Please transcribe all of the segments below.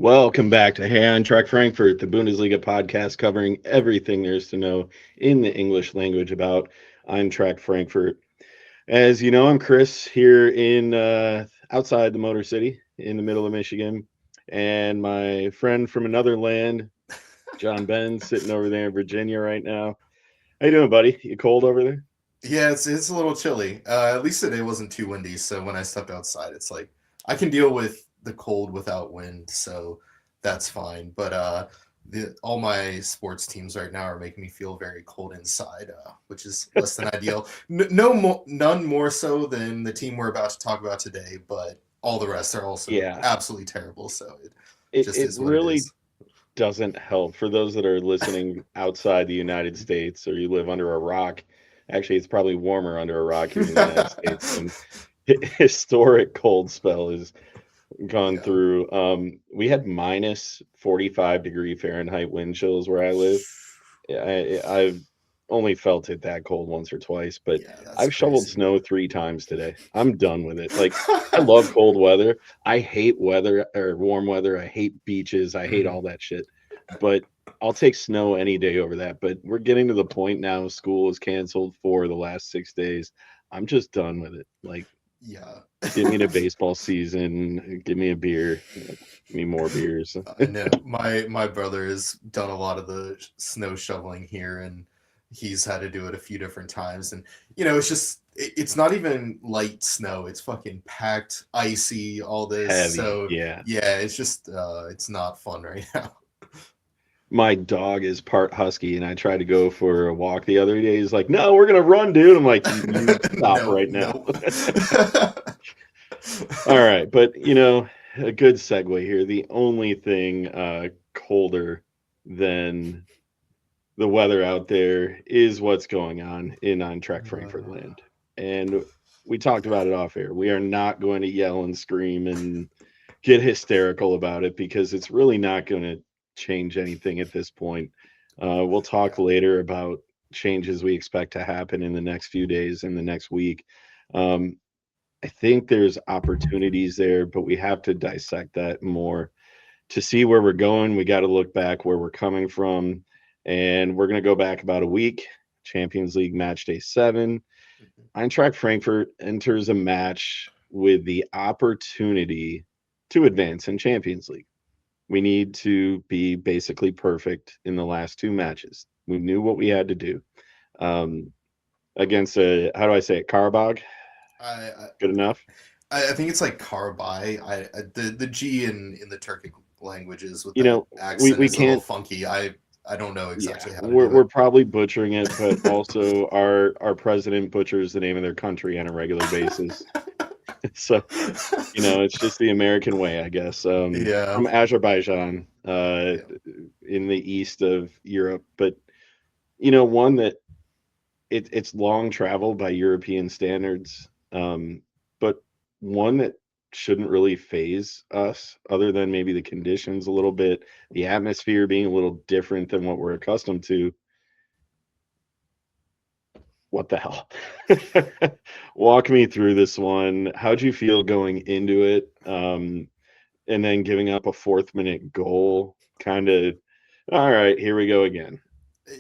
Welcome back to Hey Eintracht Frankfurt, the Bundesliga podcast covering everything there is to know in the English language about Eintracht Frankfurt. As you know, I'm Chris here in outside the Motor City in the middle of Michigan, and my friend from another land, John Ben, sitting over there in Virginia right now. How you doing, buddy? You cold over there? Yeah, it's a little chilly. At least today wasn't too windy, so when I stepped outside, it's like I can deal with the cold without wind, so that's fine. But all my sports teams right now are making me feel very cold inside, which is less than ideal. None more so than the team we're about to talk about today, but all the rest are also Yeah, absolutely terrible. So it just it is what it really is. doesn't help for those that are listening outside the United States or you live under a rock. Actually, it's probably warmer under a rock here in the United States. Some historic cold spell has gone Yeah. through. We had minus 45-degree Fahrenheit wind chills where I live. I've only felt it that cold once or twice, but Yeah, that's I've shoveled crazy. snow 3 times today. I'm done with it. Like, I love cold weather. I hate weather or warm weather. I hate beaches. I hate Mhm. all that shit. But I'll take snow any day over that. But we're getting to the point now, school is canceled for the last 6 days. I'm just done with it. Like, Yeah. get me to baseball season, give me a beer, give me more beers. I know my brother has done a lot of the snow shoveling here, and he's had to do it a few different times. And it's not even light snow; it's fucking packed, icy, all this. Heavy, So yeah. yeah, it's not fun right now. My dog is part husky, and I tried to go for a walk the other day. He's like, "No, we're gonna run, dude." I'm like, "You stop No, right now." no. All right, but a good segue here. The only thing colder than the weather out there is what's going on in Eintracht Frankfurt land. And we talked about it off air. We are not going to yell and scream and get hysterical about it because it's really not going to change anything at this point. We'll talk Yeah. later about changes we expect to happen in the next few days, in the next week. Um, I think there's opportunities there, but we have to dissect that more to see where we're going. We got to look back where we're coming from, and we're going to go back about a week. Champions League match day 7. Eintracht Frankfurt enters a match with the opportunity to advance in Champions League. We need to be basically perfect in the last 2 matches. We knew what we had to do. Um, Against a, how do I say it, Qarabag? I, Good enough. I think it's like Karabai. The G in the Turkic languages with You that know, accent we is a little can't. funky. I don't know Yeah, exactly how to we're do we're it. probably butchering it, but also our president butchers the name of their country on a regular basis. So it's just the American way, I guess. Yeah, From Azerbaijan, yeah, in the east of Europe, but one that it's long travel by European standards, but one that shouldn't really phase us, other than maybe the conditions a little bit, the atmosphere being a little different than what we're accustomed to. What the hell? Walk me through this one. How'd you feel going into it? And then giving up a fourth minute goal, kind of, all right, here we go again.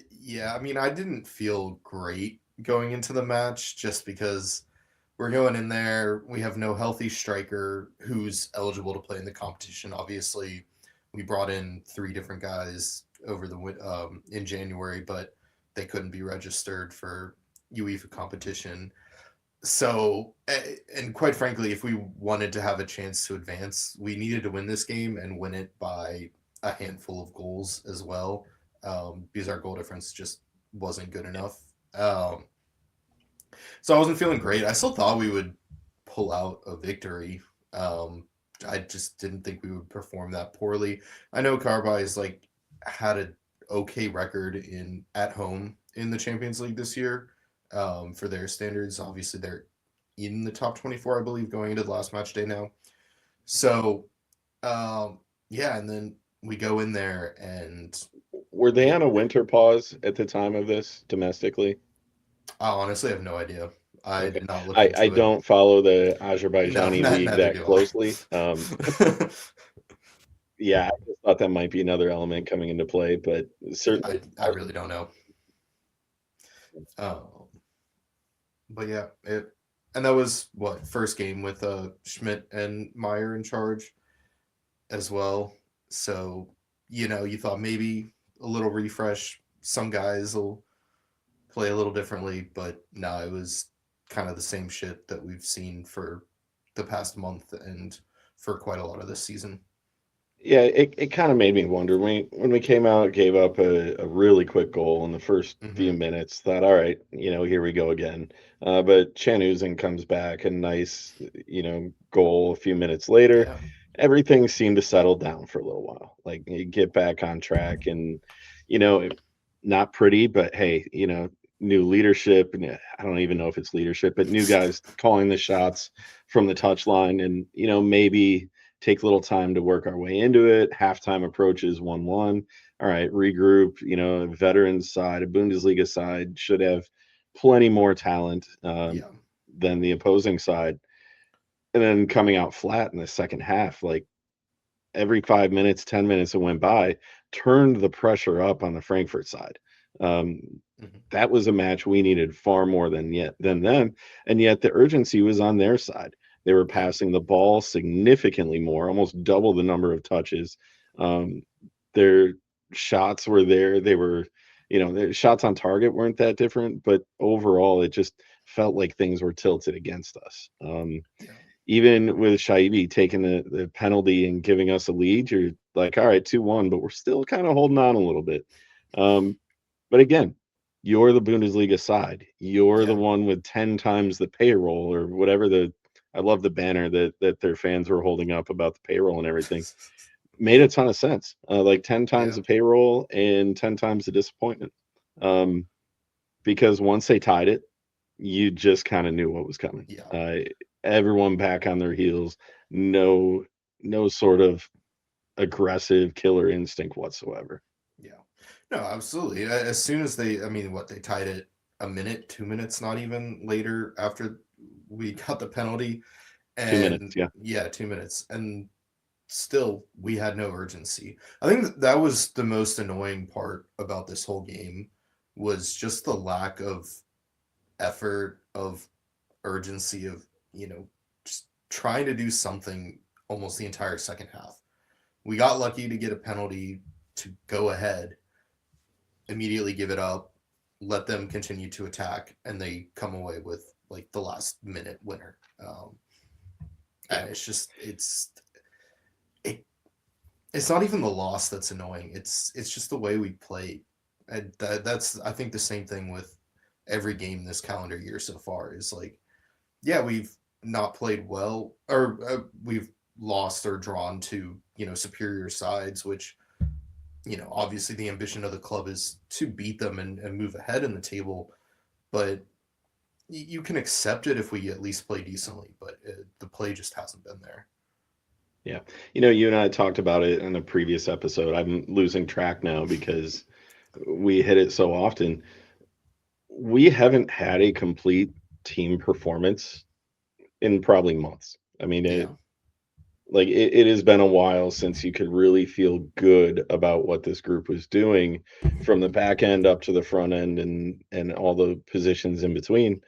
yeah. I mean, I didn't feel great going into the match just because we're going in there. We have no healthy striker who's eligible to play in the competition. Obviously, we brought in 3 different guys over in January, but they couldn't be registered for UEFA competition. So, and quite frankly, if we wanted to have a chance to advance, we needed to win this game and win it by a handful of goals as well, because our goal difference just wasn't good enough. Um, so I wasn't feeling great. I still thought we would pull out a victory. Um, I just didn't think we would perform that poorly. I know Carby is like had a okay record in at home in the Champions League this year, for their standards. Obviously, they're in the top 24, I believe, going into the last match day now. So, yeah, and then we go in there and Were they yeah, on a winter pause at the time of this domestically? I honestly have no idea. I Okay. did not look I into it. don't follow the No, Azerbaijani league neither that do I. closely. Yeah, I just thought that might be another element coming into play, but certainly. I really don't know. Um, but yeah, and that was what first game with Schmidt and Meyer in charge as well. So you thought maybe a little refresh. Some guys will play a little differently, but no, it was kind of the same shit that we've seen for the past month and for quite a lot of this season. Yeah, it kind of made me wonder when we came out, gave up a really quick goal in the first few Hmm. minutes. Thought, all right, here we go again. But Chanuzin comes back, a nice, goal a few minutes later. Yeah, Everything seemed to settle down for a little while. Like you get back on track, and you know, not pretty, but hey, new leadership, and I don't even know if it's leadership, but new guys calling the shots from the touchline, and maybe take a little time to work our way into it. Halftime approaches 1-1. All right, regroup. A veteran side, a Bundesliga side should have plenty more talent yeah, than the opposing side. And then coming out flat in the second half, like every 5 minutes, 10 minutes that went by, turned the pressure up on the Frankfurt side. Um, hmm, that was a match we needed far more than them, and yet the urgency was on their side. They were yeah, passing the ball significantly more, almost double the number of touches. Um, their shots were there. They were, their shots on target weren't that different, but overall, it just felt like things were tilted against us. yeah, Even with Shaibi taking the penalty and giving us a lead, you're like, all right, 2-1, but we're still kind of holding on a little bit. Um, but again, you're the Bundesliga side. You're the yeah. one with 10 times the payroll or whatever I love the banner that their fans were holding up about the payroll and everything. Made a ton of sense. Like 10 times Yeah, the payroll and 10 times the disappointment. Um, because once they tied it, you just kind of knew what was coming. yeah, Everyone back on their heels, no, no sort of aggressive killer instinct whatsoever. yeah. No, absolutely. As soon as I mean, what they tied it a minute, 2 minutes, not even later after we got the penalty, 2 minutes, and yeah. yeah, 2 minutes, and still we had no urgency. I think that was the most annoying part about this whole game was just the lack of effort, of urgency, of just trying to do something almost the entire second half. We got lucky to get a penalty to go ahead, immediately give it up, let them continue to attack, and they come away with like the last minute winner. Yeah. And it, it's not even the loss that's annoying. It's just the way we played, and that's I think the same thing with every game this calendar year so far is like, yeah, we've not played well, or we've lost or drawn to superior sides, which obviously the ambition of the club is to beat them and move ahead in the table, but you can accept it if we at least play decently, but the play just hasn't been there. Yeah. You and I talked about it in a previous episode. I'm losing track now because we hit it so often. We haven't had a complete team performance in probably months. I mean, Yeah, it has been a while since you could really feel good about what this group was doing from the back end up to the front end and all the positions in between.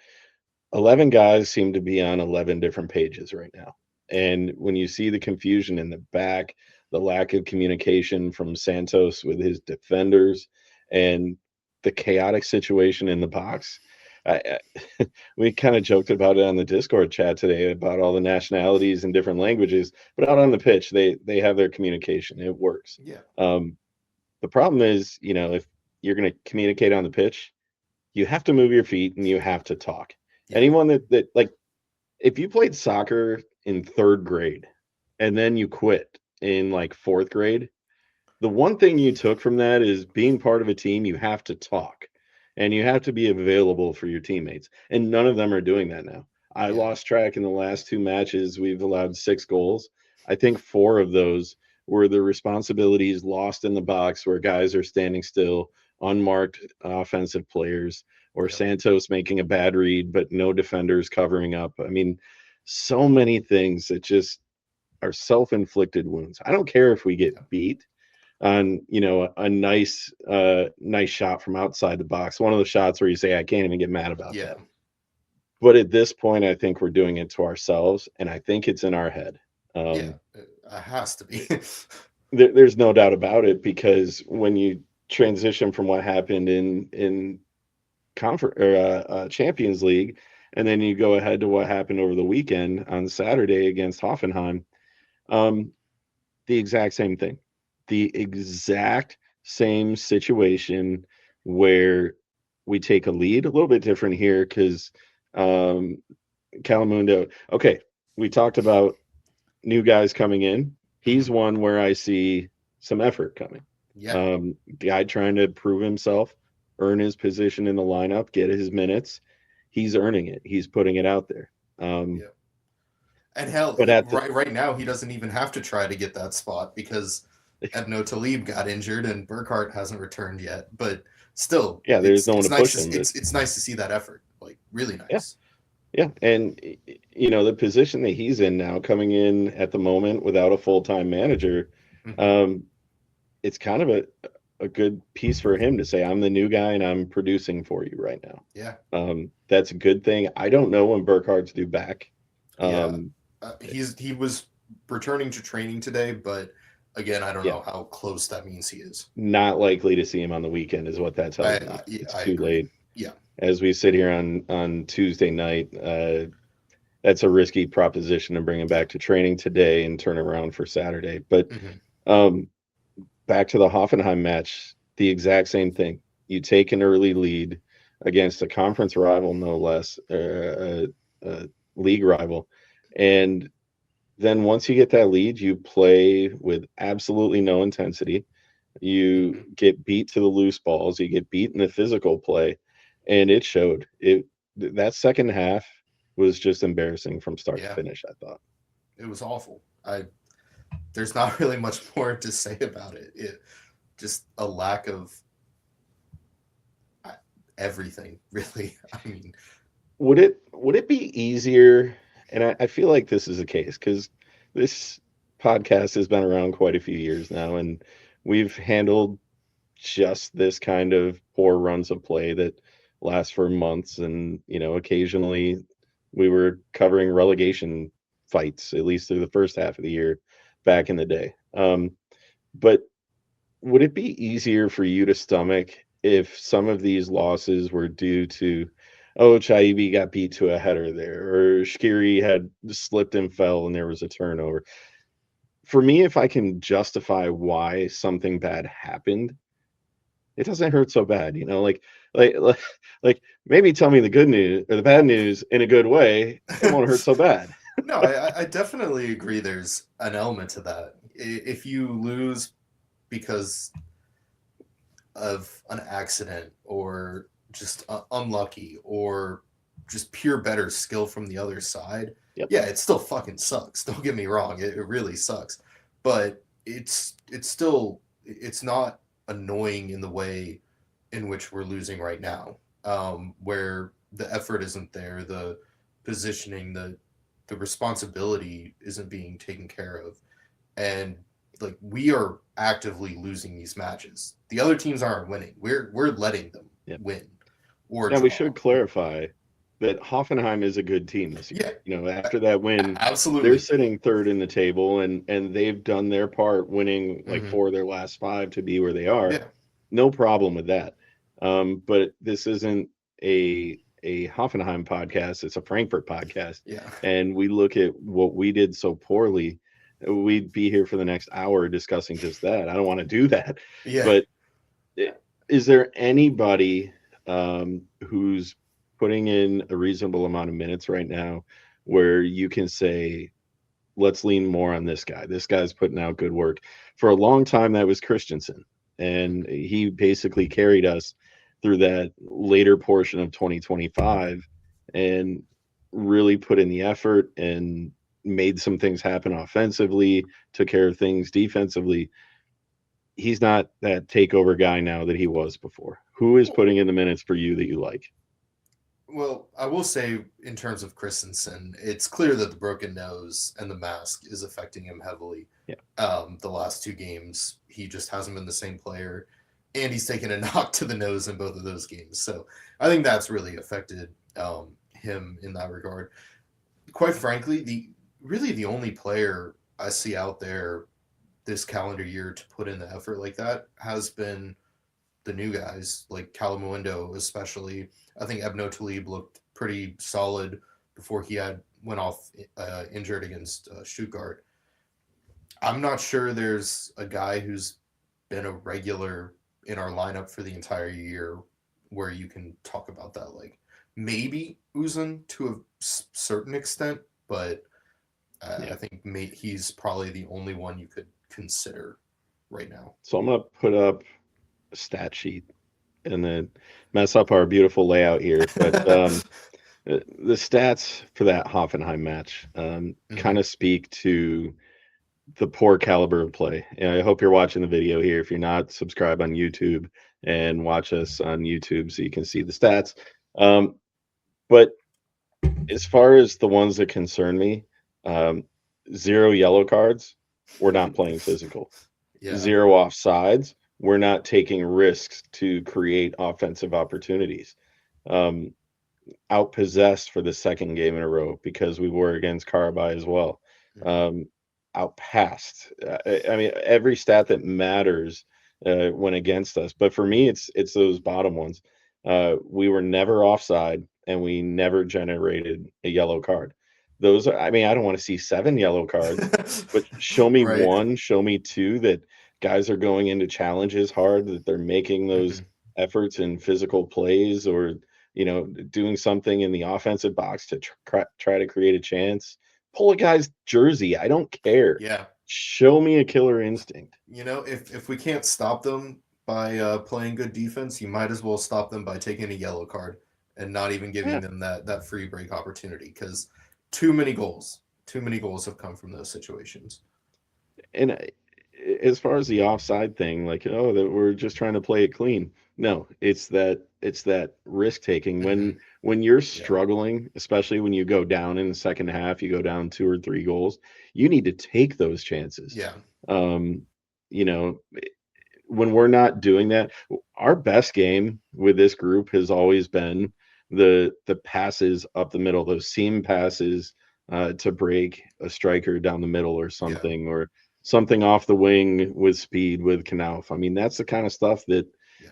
11 guys seem to be on 11 different pages right now. yeah, And when you see the confusion in the back, the lack of communication from Santos with his defenders, and the chaotic situation in the box, we kind of joked about it on the Discord chat today about all the nationalities and different languages, but out on the pitch, they have their communication. It works. yeah, Um, the problem is, if you're going to communicate on the pitch, you have to move your feet and you have to talk. yeah, Anyone that like, if you played soccer in third grade and then you quit in like fourth grade, the one thing you took from that is being part of a team, you have to talk and you have to be available for your teammates. And none of them are doing that now. I yeah, lost track in the last two matches. We've allowed 6 goals. I think 4 of those were the responsibilities lost in the box where guys are standing still, unmarked offensive players, or yeah, Santos making a bad read, but no defenders covering up. I mean, so many things that just are self-inflicted wounds. I don't care if we get beat on, a nice shot from outside the box. One of the shots where you say, I can't even get mad about that. But at this point, I think we're doing it to ourselves, and I think it's in our head. It has to be. There's no doubt about it, because when you transition from what happened in Champions League, and then you go ahead to what happened over the weekend on Saturday against Hoffenheim, the exact same thing. The exact same situation where we take a lead. A little bit different here because Calamundo. Okay, we talked about new guys coming in. He's one where I see some effort coming. Yeah. Guy trying to prove himself, earn his position in the lineup, get his minutes. He's earning it. He's putting it out there. And hell, right now he doesn't even have to try to get that spot because Ebno Talib got injured and Burkhart hasn't returned yet. But still, there's no one to push him. It's nice to see that effort. Like, really nice. Yeah, and the position that he's in now, coming in at the moment without a full-time manager, it's kind of a good piece for him to say, I'm the new guy and I'm producing for you right now. Yeah. That's a good thing. I don't know when Burkhart's due back. He was returning to training today, but again, I don't know how close that means he is. Not likely to see him on the weekend is what that tells me. It's too late. Yeah. As we sit here on Tuesday night, that's a risky proposition to bring him back to training today and turn around for Saturday. But back to the Hoffenheim match, the exact same thing. You take an early lead against a conference rival, no less, a league rival. And then once you get that lead, you play with absolutely no intensity. You get beat to the loose balls. You get beat in the physical play. And it showed. That second half was just embarrassing from start to finish, I thought. It was awful. There's not really much more to say about it. Just a lack of everything, really. I mean, would it be easier? And I feel like this is the case because this podcast has been around quite a few years now, and we've handled just this kind of poor runs of play that last for months. And, occasionally we were covering relegation fights, at least through the first half of the year back in the day. But would it be easier for you to stomach if some of these losses were due to, Chaibi got beat to a header there, or Shkiri had slipped and fell and there was a turnover? For me, if I can justify why something bad happened, it doesn't hurt so bad, like maybe tell me the good news or the bad news in a good way. It won't hurt so bad. No, I definitely agree. There's an element to that. If you lose because of an accident or just unlucky or just pure better skill from the other side, it still fucking sucks. Don't get me wrong. It really sucks. But it's not annoying in the way in which we're losing right now, where the effort isn't there, the positioning, the responsibility isn't being taken care of, and like we are actively losing these matches. The other teams aren't winning. We're letting them win. Now we should clarify that Hoffenheim is a good team this year. After that win, absolutely, they're sitting third in the table, and they've done their part, winning like 4 of their last 5 to be where they are. No problem with that. But this isn't a Hoffenheim podcast. It's a Frankfurt podcast. And we look at what we did so poorly. We'd be here for the next hour discussing just that. I don't want to do that. But is there anybody who's putting in a reasonable amount of minutes right now where you can say, let's lean more on this guy? This guy's putting out good work. For a long time, that was Christensen. And he basically carried us through that later portion of 2025 and really put in the effort and made some things happen offensively, took care of things defensively. He's not that takeover guy now that he was before. Who is putting in the minutes for you that you like? Well, I will say in terms of Christensen, it's clear that the broken nose and the mask is affecting him heavily. Yeah. The last two games, he just hasn't been the same player, and he's taken a knock to the nose in both of those games. So I think that's really affected him in that regard. Quite frankly, the only player I see out there this calendar year to put in the effort like that has been the new guys, like Calamundo especially. I think Ebno Talib looked pretty solid before he went off injured against Stuttgart. I'm not sure there's a guy who's been a regular in our lineup for the entire year where you can talk about that. Like maybe Uzun to a certain extent, but I think he's probably the only one you could consider right now. So I'm gonna put up a stat sheet and then mess up our beautiful layout here. But the stats for that Hoffenheim match kind of speak to the poor caliber of play. And I hope you're watching the video here. If you're not, subscribe on YouTube and watch us on YouTube so you can see the stats. But as far as the ones that concern me, um, 0 yellow cards, we're not playing physical. Yeah. 0 offsides, we're not taking risks to create offensive opportunities. Um, Outpossessed for the second game in a row because we were against Qarabag as well. Outpassed. I mean, every stat that matters went against us. But for me, it's those bottom ones. We were never offside, and we never generated a yellow card. Those are, I mean, I don't want to see 7 yellow cards, but show me Right. 1, show me 2 that guys are going into challenges hard, that they're making those efforts in physical plays or doing something in the offensive box to try to create a chance. Pull a guy's jersey. I don't care. Yeah. Show me a killer instinct. If we can't stop them by playing good defense, you might as well stop them by taking a yellow card and not even giving them that free break opportunity because too many goals have come from those situations. And as far as the offside thing, like, that we're just trying to play it clean. No, it's that risk taking when you're struggling, especially when you go down in the second half, you go down 2 or 3 goals, you need to take those chances. Yeah. You know, when we're not doing that, our best game with this group has always been the passes up the middle, those seam passes to break a striker down the middle or something, or something off the wing with speed with Knauf. I mean, that's the kind of stuff that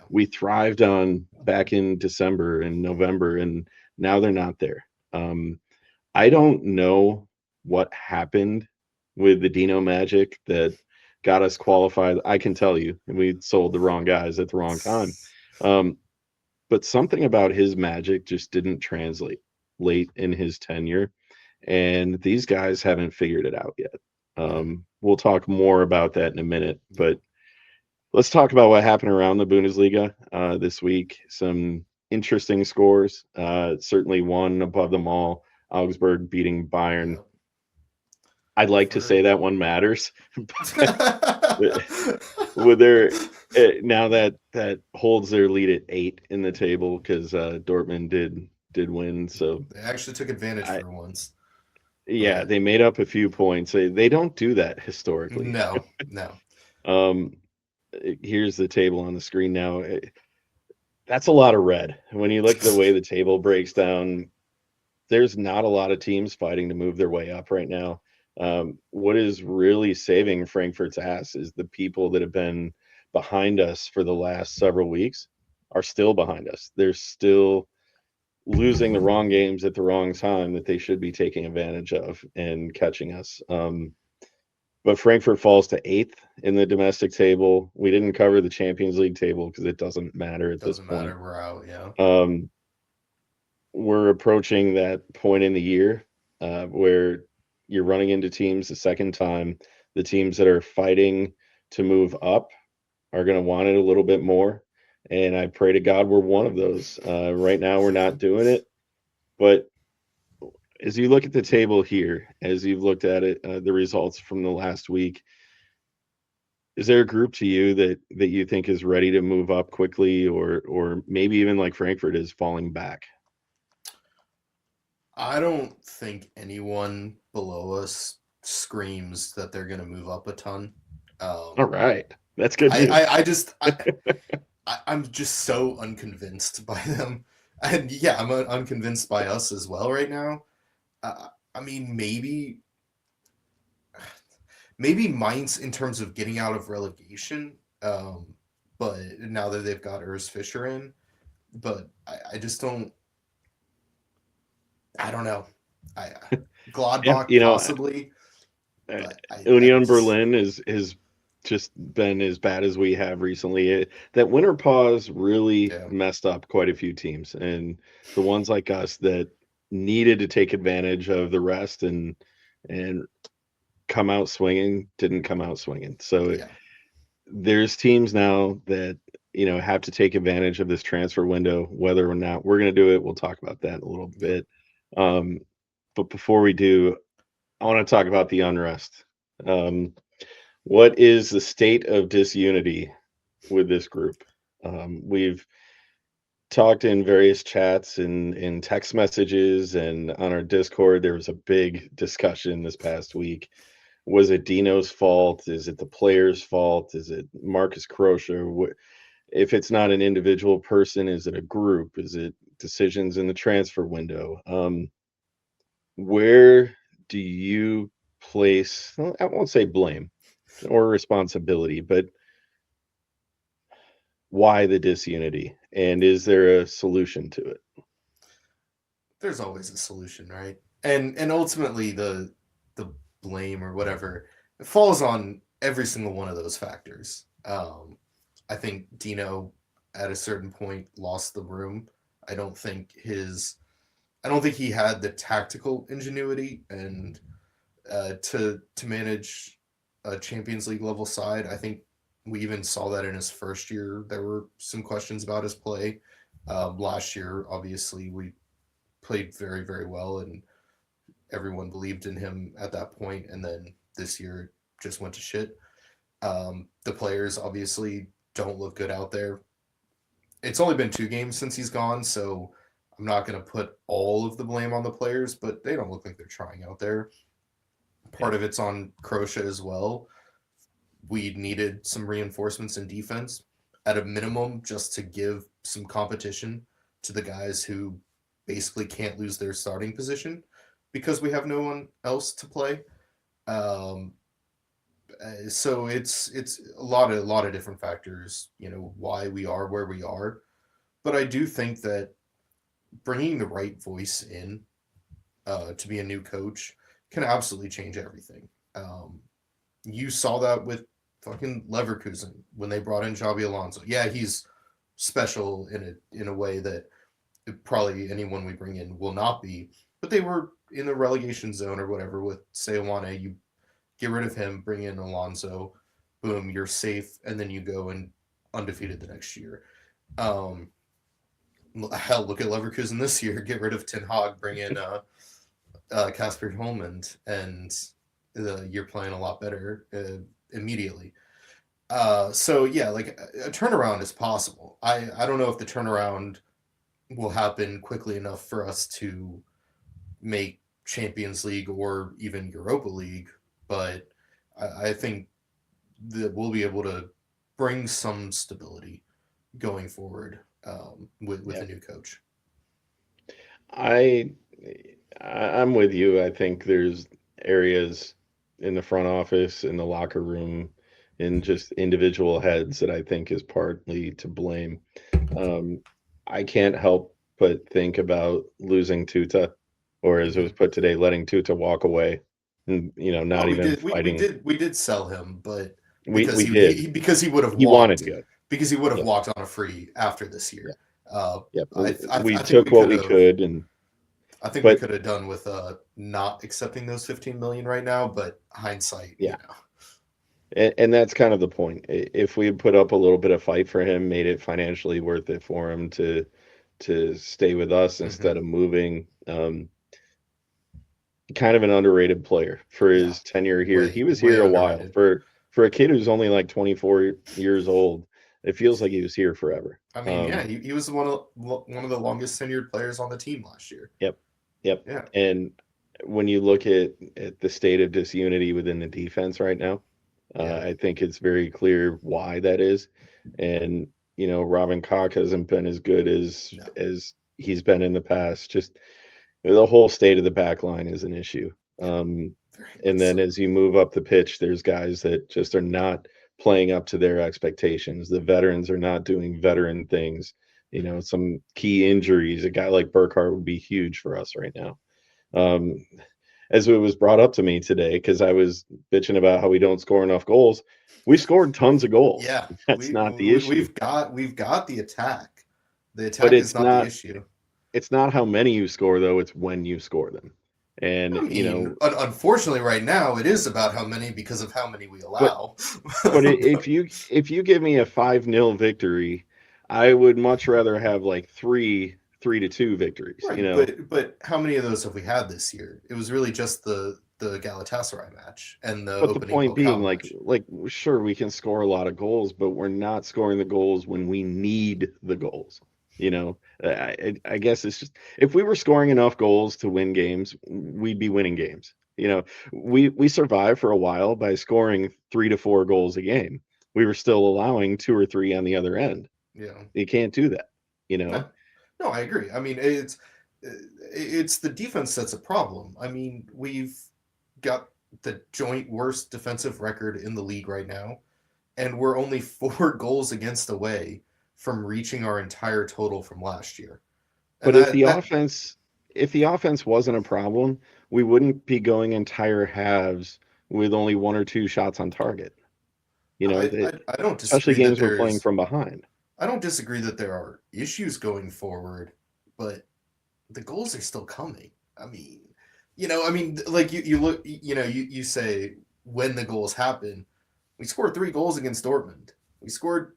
we thrived on back in December and November, and now they're not there. I don't know what happened with the Dino Magic that got us qualified. I can tell you, we sold the wrong guys at the wrong time. But something about his magic just didn't translate late in his tenure, and these guys haven't figured it out yet. We'll talk more about that in a minute, but let's talk about what happened around the Bundesliga this week. Some interesting scores. Certainly one above them all, Augsburg beating Bayern. I'd like to say that one matters. With their now that holds their lead at 8 in the table because Dortmund did win. So they actually took advantage for once. Yeah, they made up a few points. They don't do that historically. No. Here's the table on the screen now. That's a lot of red. When you look at the way the table breaks down, there's not a lot of teams fighting to move their way up right now. What is really saving Frankfurt's ass is the people that have been behind us for the last several weeks are still behind us. They're still losing the wrong games at the wrong time that they should be taking advantage of and catching us. But Frankfurt falls to 8th in the domestic table. We didn't cover the Champions League table because it doesn't matter at this point. Doesn't matter. We're out, yeah. We're approaching that point in the year where you're running into teams the second time. The teams that are fighting to move up are going to want it a little bit more. And I pray to God we're one of those. Right now, we're not doing it. But as you look at the table here, as you've looked at it, the results from the last week, is there a group to you that you think is ready to move up quickly, or maybe even like Frankfurt is falling back? I don't think anyone below us screams that they're going to move up a ton. All right, that's good I, news. I, I just, I'm just so unconvinced by them. And yeah, I'm unconvinced by us as well right now. I mean, maybe Mainz in terms of getting out of relegation, but now that they've got Urs Fischer in, but I just don't. I don't know. I Yeah, Gladbach possibly, uh, but I Union just Berlin is just been as bad as we have recently. That winter pause really yeah. messed up quite a few teams, and the ones like us that needed to take advantage of the rest and come out swinging didn't come out swinging. So Yeah. there's teams now that have to take advantage of this transfer window. Whether or not we're going to do it, we'll talk about that in a little Yep. bit. But before we do, I want to talk about the unrest. Um, what is the state of disunity with this group? We've talked in various chats and in text messages and on our Discord. There was a big discussion this past week. Was it Dino's fault? Is it the player's fault? Is it Marcus Croce? If it's not an individual person, is it a group? Is it decisions in the transfer window? Where do you place, well, I won't say blame or responsibility, but why the disunity? And is there a solution to it? There's always a solution, right? And ultimately the blame or whatever it falls on every single one of those factors. I think Dino at a certain point lost the room. I don't think his I don't think he had the tactical ingenuity and to manage a Champions League level side. I think we even saw that in his first year. There were some questions about his play. Last year, obviously, we played very, very well, and everyone believed in him at that point. And then this year just went to shit. The players obviously don't look good out there. It's only been 2 games since he's gone, so I'm not going to put all of the blame on the players, but they don't look like they're trying out there. Yeah. Part of it's on Croce as well. We needed some reinforcements in defense at a minimum just to give some competition to the guys who basically can't lose their starting position because we have no one else to play. Um, so it's a lot of different factors, why we are where we are. But I do think that bringing the right voice in to be a new coach can absolutely change everything. You saw that with fucking Leverkusen when they brought in Xabi Alonso. Yeah, he's special in a way that probably anyone we bring in will not be. But they were in the relegation zone or whatever with Seoane. You get rid of him, bring in Alonso, boom, you're safe, and then you go and undefeated the next year. Um, Hell, look at Leverkusen this year. Get rid of Ten Hag, bring in Casper Holmand, and you're playing a lot better immediately. So yeah, like a turnaround is possible. I don't know if the turnaround will happen quickly enough for us to make Champions League or even Europa League, but I think that we'll be able to bring some stability going forward with Yeah. a new coach. I I'm with you. I think there's areas in the front office, in the locker room, in just individual heads that I think is partly to blame. Um, I can't help but think about losing Tuta, or as it was Mm-hmm. put today, letting Tuta walk away, and Oh, not we even did. fighting. We did sell him, but We did. because he would have He wanted to walked go. because he would have Yep. walked on a free after this Yeah. year. Yep. We I think took we what could we have could, and I think we but could have done with not accepting those 15 million right now, but hindsight, yeah. And that's kind of the point. If we had put up a little bit of fight for him, made it financially worth it for him to stay with us hmm instead of moving. Kind of an underrated player for Yeah, his tenure here. He was way here a while. underrated. For a kid who's only like 24 years old, it feels like he was here forever. I mean, yeah, he was one of the longest tenured players on the team last year. Yep. Yep. Yeah. And when you look at the state of disunity within the defense right now, Yeah. I think it's very clear why that is. And Robin Koch hasn't been as good No. as he's been in the past. Just the whole state of the back line is an issue. Very And much then so. as you move up the pitch, there's guys that just are not playing up to their expectations. The veterans are not doing veteran things. Some key injuries. A guy like Burkhart would be huge for us right now. Um, as it was brought up to me today, because I was bitching about how we don't score enough goals. We scored tons of goals. Yeah, That's not the issue. we've got the attack. The But attack is not the issue. it's not how many you score though, it's when you score them. And I mean, unfortunately, right now it is about how many because of how many we but allow. if you give me a 5-0 victory, I would much rather have like 3-2 victories, Right, but how many of those have we had this year? It was really just the Galatasaray match and the But the opening point being, Pokal match. sure, we can score a lot of goals, but we're not scoring the goals when we need the goals. I guess it's just if we were scoring enough goals to win games, we'd be winning games. We survived for a while by scoring 3 to 4 goals a game. We were still allowing 2 or 3 on the other end. Yeah. You can't do that. No, no, I agree. I mean, it's the defense that's a problem. I mean, we've got the joint worst defensive record in the league right now, and we're only 4 goals against away from reaching our entire total from last year. And But if the that offense wasn't a problem, we wouldn't be going entire halves with only 1 or 2 shots on target. I don't Especially disagree that games we're playing there's from behind. I don't disagree that there are issues going forward, but the goals are still coming. I mean, like you look, you say when the goals happen, we scored 3 goals against Dortmund. We scored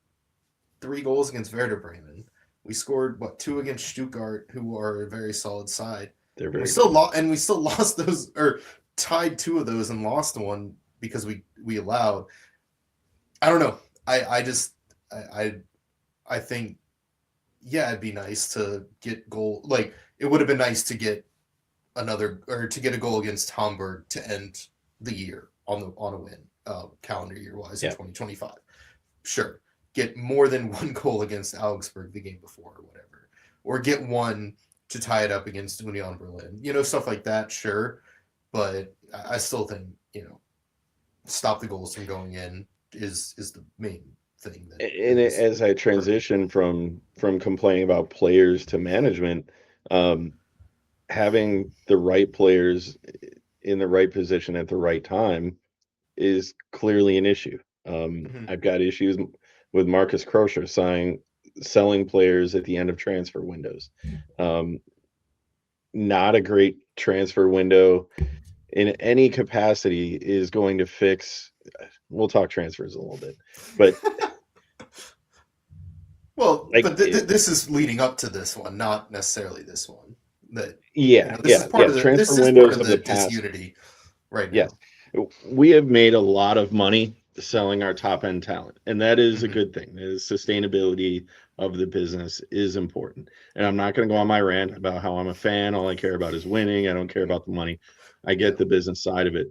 3 goals against Werder Bremen. We scored 2 against Stuttgart, who are a very solid side. They're We very still good. lost, and we still lost those, or tied 2 of those and lost one because we allowed. I don't know. I think, yeah, it'd be nice to get goal. Like it would have been nice to get to get a goal against Hamburg to end the year on a win, calendar year wise in Yeah. 2025. Sure, get more than 1 goal against Augsburg the game before or whatever, or get one to tie it up against Union Berlin. Stuff like that. Sure, but I still think stop the goals from going in is the main thing And that is as I hurting. transition from complaining about players to management, having the right players in the right position at the right time is clearly an issue. Mhm. I've got issues with Marcus Crosher selling players at the end of transfer windows. Um, Not a great transfer window in any capacity is going to fix. We'll talk transfers a little bit, but Well, like but this is leading up to this one, not necessarily this one. That yeah, this is part of the transfer this is part windows of of the the past. disunity right Yes, now. we have made a lot of money selling our top end talent, and that is a Mhm. good thing. The sustainability of the business is important. And I'm not going to go on my rant about how I'm a fan. All I care about is winning. I don't care about the money. I Yeah, get the business side of it.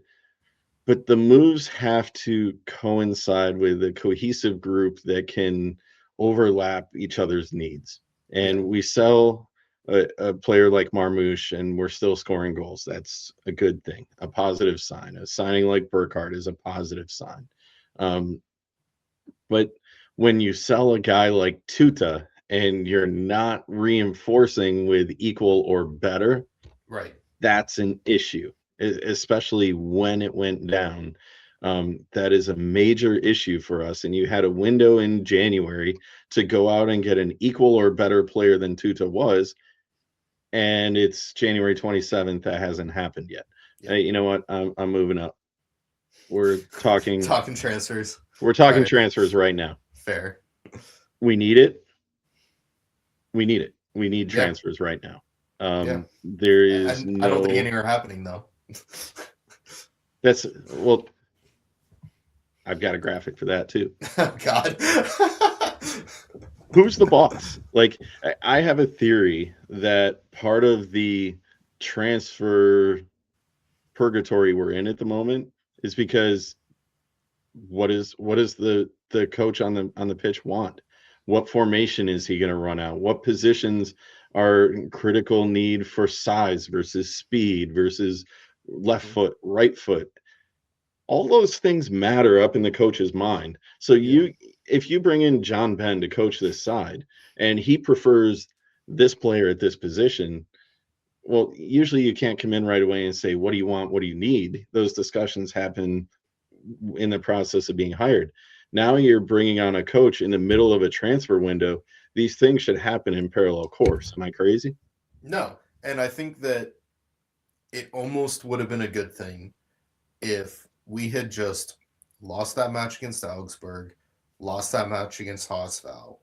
But the moves have to coincide with a cohesive group that can overlap each other's needs. yeah, And we sell a player like Marmouche and we're still scoring goals. That's a good thing, a positive sign. A signing like Burkhardt is a positive sign. Um, but when you sell a guy like Tuta and you're not reinforcing with equal or better, right. that's an issue, especially when it went down. That is a major issue for us. And you had a window in January to go out and get an equal or better player than Tuta was. And it's January 27th. That hasn't happened yet. Yeah. Hey, you know what? I'm moving up. We're talking. Talking transfers. We're All talking right, transfers right now. fair. We need it. We need it. We need Yeah, transfers right now. yeah. There is And I don't think no. any are happening though. That's well. I've got a graphic for that too. Oh, God. Who's the boss? Like, I have a theory that part of the transfer purgatory we're in at the moment is because what is the coach on the pitch want? What formation is he going to run out? What positions are critical need for size versus speed versus left foot, right foot? All those things matter up in the coach's mind. So Yeah. if you bring in John Ben to coach this side and he prefers this player at this position, well, usually you can't come in right away and say, what do you want? What do you need? Those discussions happen in the process of being hired. Now you're bringing on a coach in the middle of a transfer window. These things should happen in parallel course. Am I crazy? No. And I think that it almost would have been a good thing if we had just lost that match against Augsburg, lost that match against Haasval.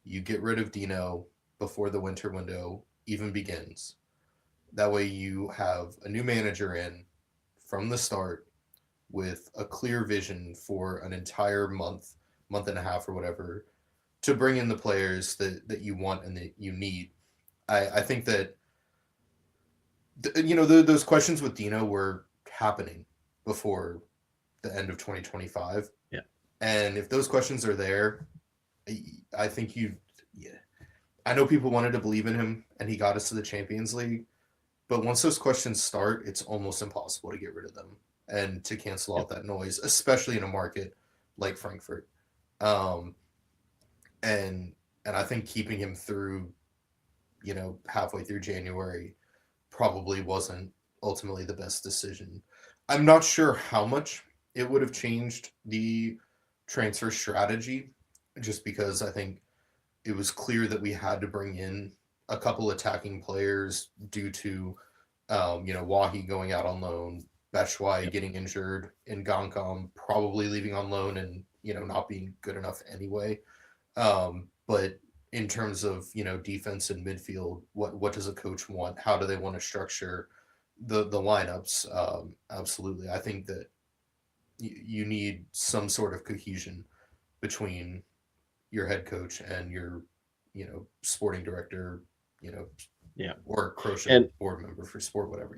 You get rid of Dino before the winter window even begins. That way you have a new manager in from the start with a clear vision for an entire month, month and a half or whatever, to bring in the players that you want and that you need. I think that, those questions with Dino were happening before the end of 2025. Yeah. And if those questions are there, I think I know people wanted to believe in him and he got us to the Champions League, but once those questions start, it's almost impossible to get rid of them and to cancel out that noise, especially in a market like Frankfurt. And I think keeping him through, halfway through January probably wasn't ultimately the best decision. I'm not sure how much it would have changed the transfer strategy, just because I think it was clear that we had to bring in a couple attacking players due to, Wahi going out on loan, Beshwai getting injured, and Goncom probably leaving on loan and, not being good enough anyway. But in terms of, defense and midfield, what does a coach want? How do they want to structure the lineups? Absolutely. I think that you need some sort of cohesion between your head coach and your, sporting director, or Croatian board member for sport, whatever,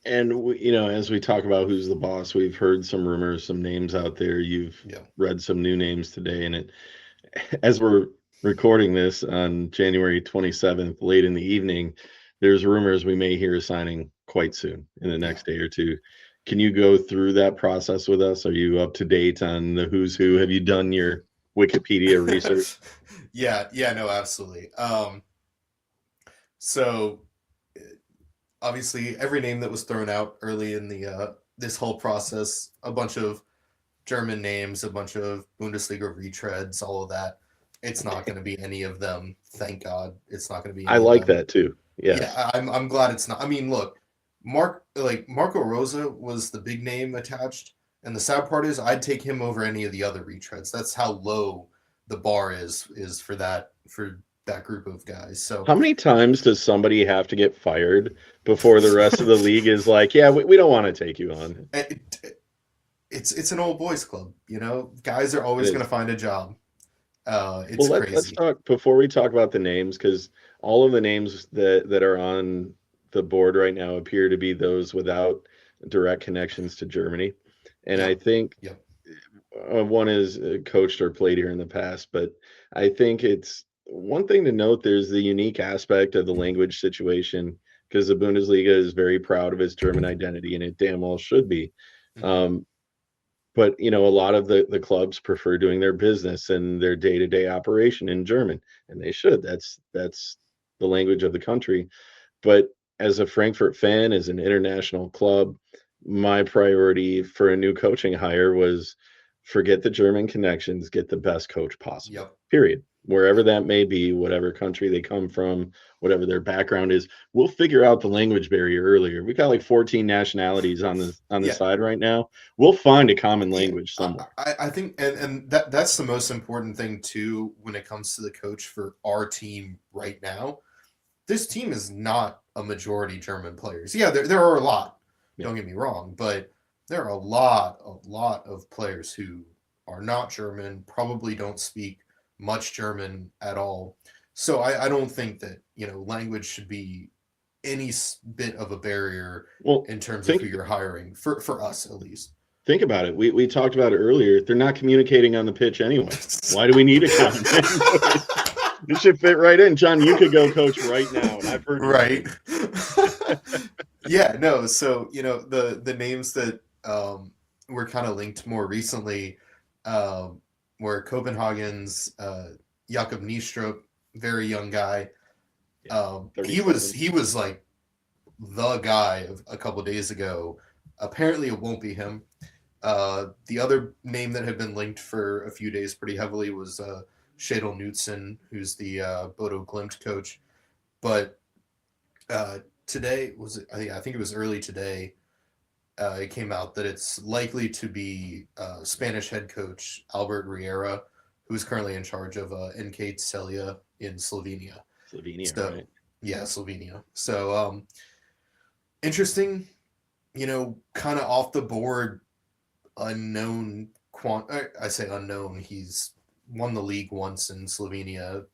And as we talk about who's the boss, we've heard some rumors, some names out there. You've read some new names today, and as we're recording this on January 27th, late in the evening, there's rumors we may hear a signing quite soon in the next day or two. Can you go through that process with us? Are you up to date on the who's who? Have you done your Wikipedia research? No, absolutely. So obviously every name that was thrown out early in the this whole process, a bunch of German names, a bunch of Bundesliga retreads, all of that. It's not going to be any of them. Thank God, it's not going to be. I like that too. Yes. Yeah, I'm glad it's not. I mean, look, Marco Rosa was the big name attached, and the sad part is I'd take him over any of the other retreads. That's how low the bar is for that group of guys. So how many times does somebody have to get fired before the rest of the league is like, yeah, we don't want to take you on? It's an old boys club, Guys are always going to find a job. It's crazy. Let's talk before we talk about the names, because all of the names that are on the board right now appear to be those without direct connections to Germany, and I think one is coached or played here in the past. But I think it's one thing to note. There's the unique aspect of the language situation, because the Bundesliga is very proud of its German identity, and it damn well should be. But a lot of the clubs prefer doing their business and their day-to-day operation in German, and they should. That's the language of the country. But as a Frankfurt fan, as an international club, my priority for a new coaching hire was forget the German connections, get the best coach possible. Period. Wherever that may be, whatever country they come from, whatever their background is, we'll figure out the language barrier earlier. We got like 14 nationalities on the side right now. We'll find a common language somewhere. I think, and that's the most important thing too when it comes to the coach for our team right now. This team is not a majority German players. Yeah, there are a lot. Don't get me wrong, but there are a lot of players who are not German, probably don't speak much German at all. So I don't think that, language should be any bit of a barrier Well, in terms of think who you're hiring, for us at least. think about it. We talked about it earlier. They're not communicating on the pitch anyway. Why do we need a common language? This should fit right in. John, you could go coach right now, and I've heard you Right. coach. Yeah, no. So, the names that were kind of linked more recently were Copenhagen's Jakob Niestrup, very young guy. He was like the guy a couple of days ago. Apparently, it won't be him. The other name that had been linked for a few days pretty heavily was Shadel Knudsen, who's the Bodo Glimt coach. But today I think it was early today. It came out that it's likely to be Spanish head coach Albert Riera, who's currently in charge of NK Celje in Slovenia. Slovenia, right? Yeah, Slovenia. So interesting, kind of off the board, unknown I say unknown. He's won the league once in Slovenia.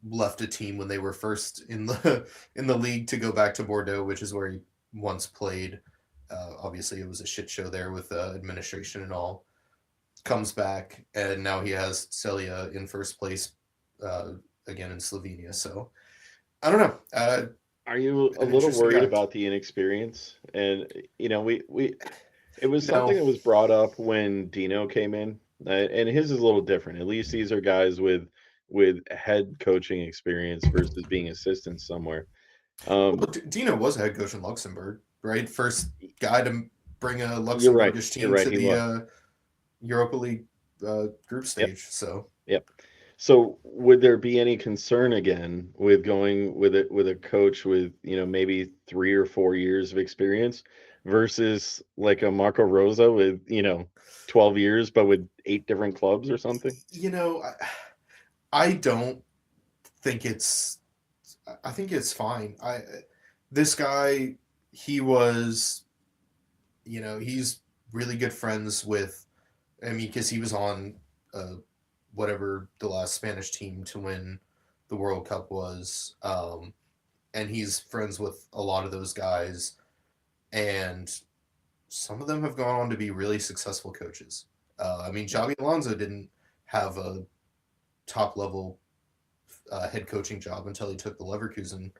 Left a team when they were first in the league to go back to Bordeaux, which is where he once played. Obviously, it was a shit show there with administration and all. Comes back, and now he has Celje in first place again in Slovenia. So I don't know. Are you a little worried about the inexperience? And it was something that was brought up when Dino came in, and his is a little different. At least these are guys with head coaching experience versus being assistants somewhere. Well, Dino was a head coach in Luxembourg, right? First guy to bring a Luxembourgish team to the Europa League group stage. Yep. So yep. So would there be any concern again with going with a coach with maybe 3 or 4 years of experience versus like a Marco Rosa with 12 years but with 8 different clubs or something? I don't think it's. I think it's fine. This guy, he was, he's really good friends with. I mean, because he was on whatever the last Spanish team to win the World Cup was, and he's friends with a lot of those guys, and some of them have gone on to be really successful coaches. I mean, Xabi Alonso didn't have a top level head coaching job until he took the Leverkusen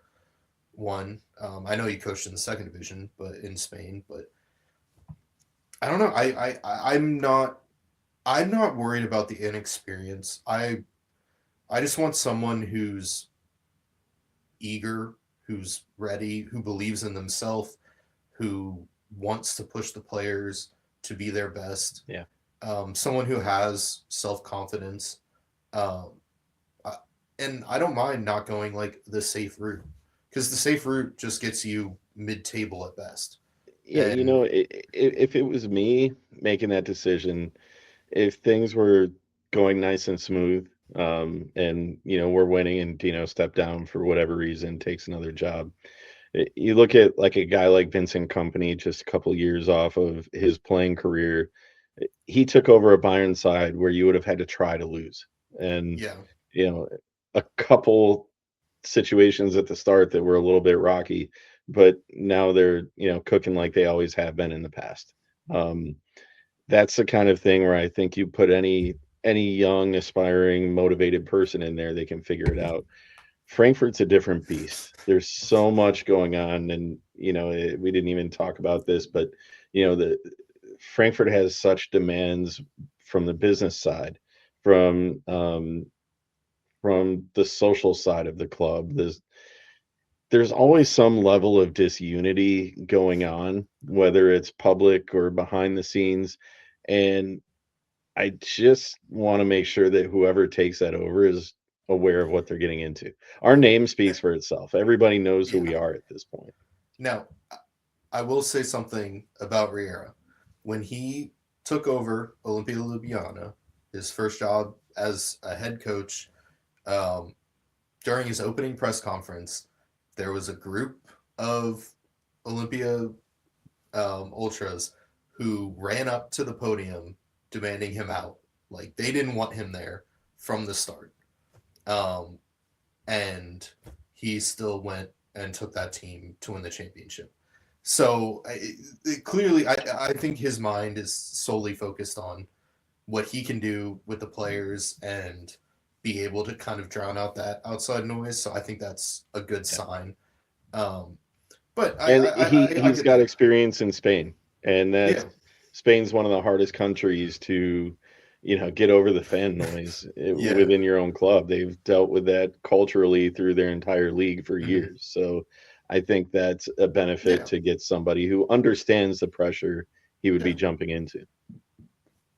one. I know he coached in the second division, but in Spain. But I don't know. I'm not worried about the inexperience. I just want someone who's eager, who's ready, who believes in themselves, who wants to push the players to be their best. Yeah. Someone who has self-confidence. And I don't mind not going like the safe route, because the safe route just gets you mid-table at best. Yeah, if it was me making that decision, if things were going nice and smooth, and we're winning and Dino stepped down for whatever reason, takes another job. You look at like a guy like Vincent Kompany, just a couple years off of his playing career. He took over a Bayern side where you would have had to try to lose. And a couple situations at the start that were a little bit rocky, but now they're cooking like they always have been in the past. That's the kind of thing where I think you put any young, aspiring, motivated person in there, they can figure it out. Frankfurt's a different beast. There's so much going on, and we didn't even talk about this, but the Frankfurt has such demands from the business side, from the social side of the club. There's always some level of disunity going on, whether it's public or behind the scenes. And I just want to make sure that whoever takes that over is aware of what they're getting into. Our name speaks for itself. Everybody knows who we are at this point. Now, I will say something about Riera. When he took over Olimpia Ljubljana, his first job as a head coach, during his opening press conference, there was a group of Olimpia ultras who ran up to the podium demanding him out. Like, they didn't want him there from the start. And he still went and took that team to win the championship. So clearly, I think his mind is solely focused on what he can do with the players and be able to kind of drown out that outside noise. So I think that's a good sign. But he's got experience in Spain, and yeah. Spain's one of the hardest countries to, get over the fan noise within your own club. They've dealt with that culturally through their entire league for years. So I think that's a benefit to get somebody who understands the pressure he would be jumping into.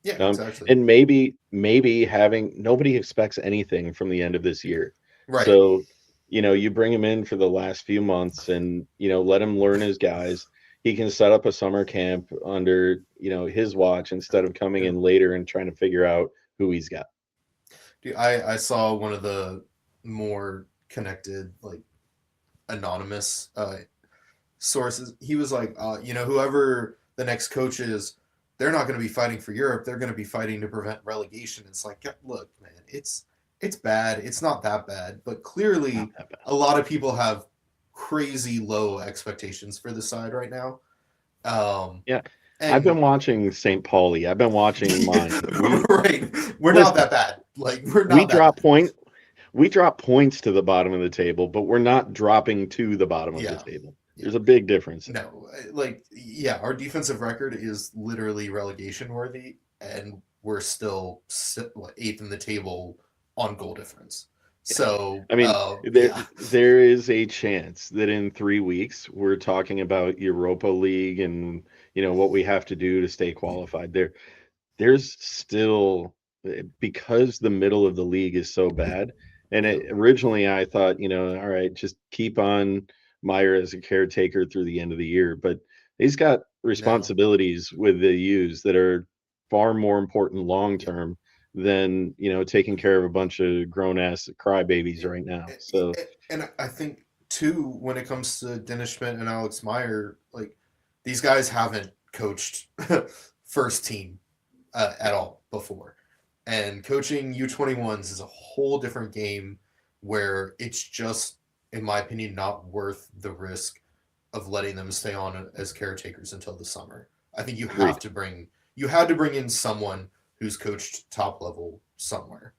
Yeah, exactly. And maybe nobody expects anything from the end of this year. Right. So, you bring him in for the last few months and, let him learn his guys. He can set up a summer camp under, his watch instead of coming in later and trying to figure out who he's got. Dude, I saw one of the more connected, like, anonymous sources. He was like, whoever the next coach is, they're not going to be fighting for Europe. They're going to be fighting to prevent relegation. It's like, look, man, it's bad. It's not that bad, but clearly a lot of people have crazy low expectations for the side right now. I've been watching St. Pauli. I've been watching mine. We're not that bad. Like we drop points to the bottom of the table, but we're not dropping to the bottom of the table. There's a big difference. No, our defensive record is literally relegation worthy, and we're still 8th in the table on goal difference. So I mean, there is a chance that in 3 weeks we're talking about Europa League and what we have to do to stay qualified. There's still, because the middle of the league is so bad. And originally I thought, all right, just keep on Meyer as a caretaker through the end of the year, but he's got responsibilities with the U's that are far more important long term than taking care of a bunch of grown ass crybabies right now. So, and I think too, when it comes to Dennis Schmidt and Alex Meyer, like, these guys haven't coached first team at all before, and coaching U21s is a whole different game where it's just, in my opinion, not worth the risk of letting them stay on as caretakers until the summer. I think you had to bring in someone who's coached top level somewhere.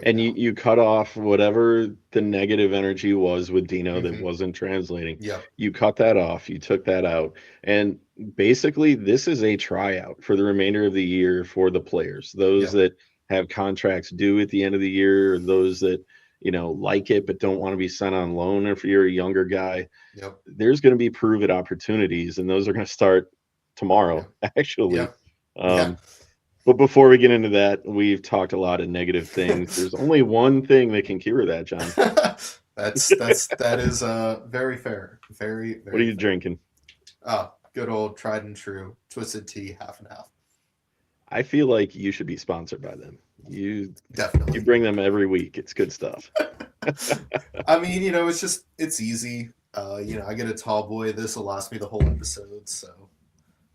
And you cut off whatever the negative energy was with Dino that wasn't translating. Yeah. You cut that off. You took that out. And basically, this is a tryout for the remainder of the year for the players. Those that have contracts due at the end of the year, or those that like it but don't want to be sent on loan. If you're a younger guy, there's going to be prove-it opportunities, and those are going to start tomorrow, actually. But before we get into that, we've talked a lot of negative things. There's only one thing that can cure that, John. that is very fair. Very, very. What are you drinking? Good old tried and true twisted tea, half and half. I feel like you should be sponsored by them. You definitely. You bring them every week. It's good stuff. I mean, it's easy. I get a tall boy. This will last me the whole episode, so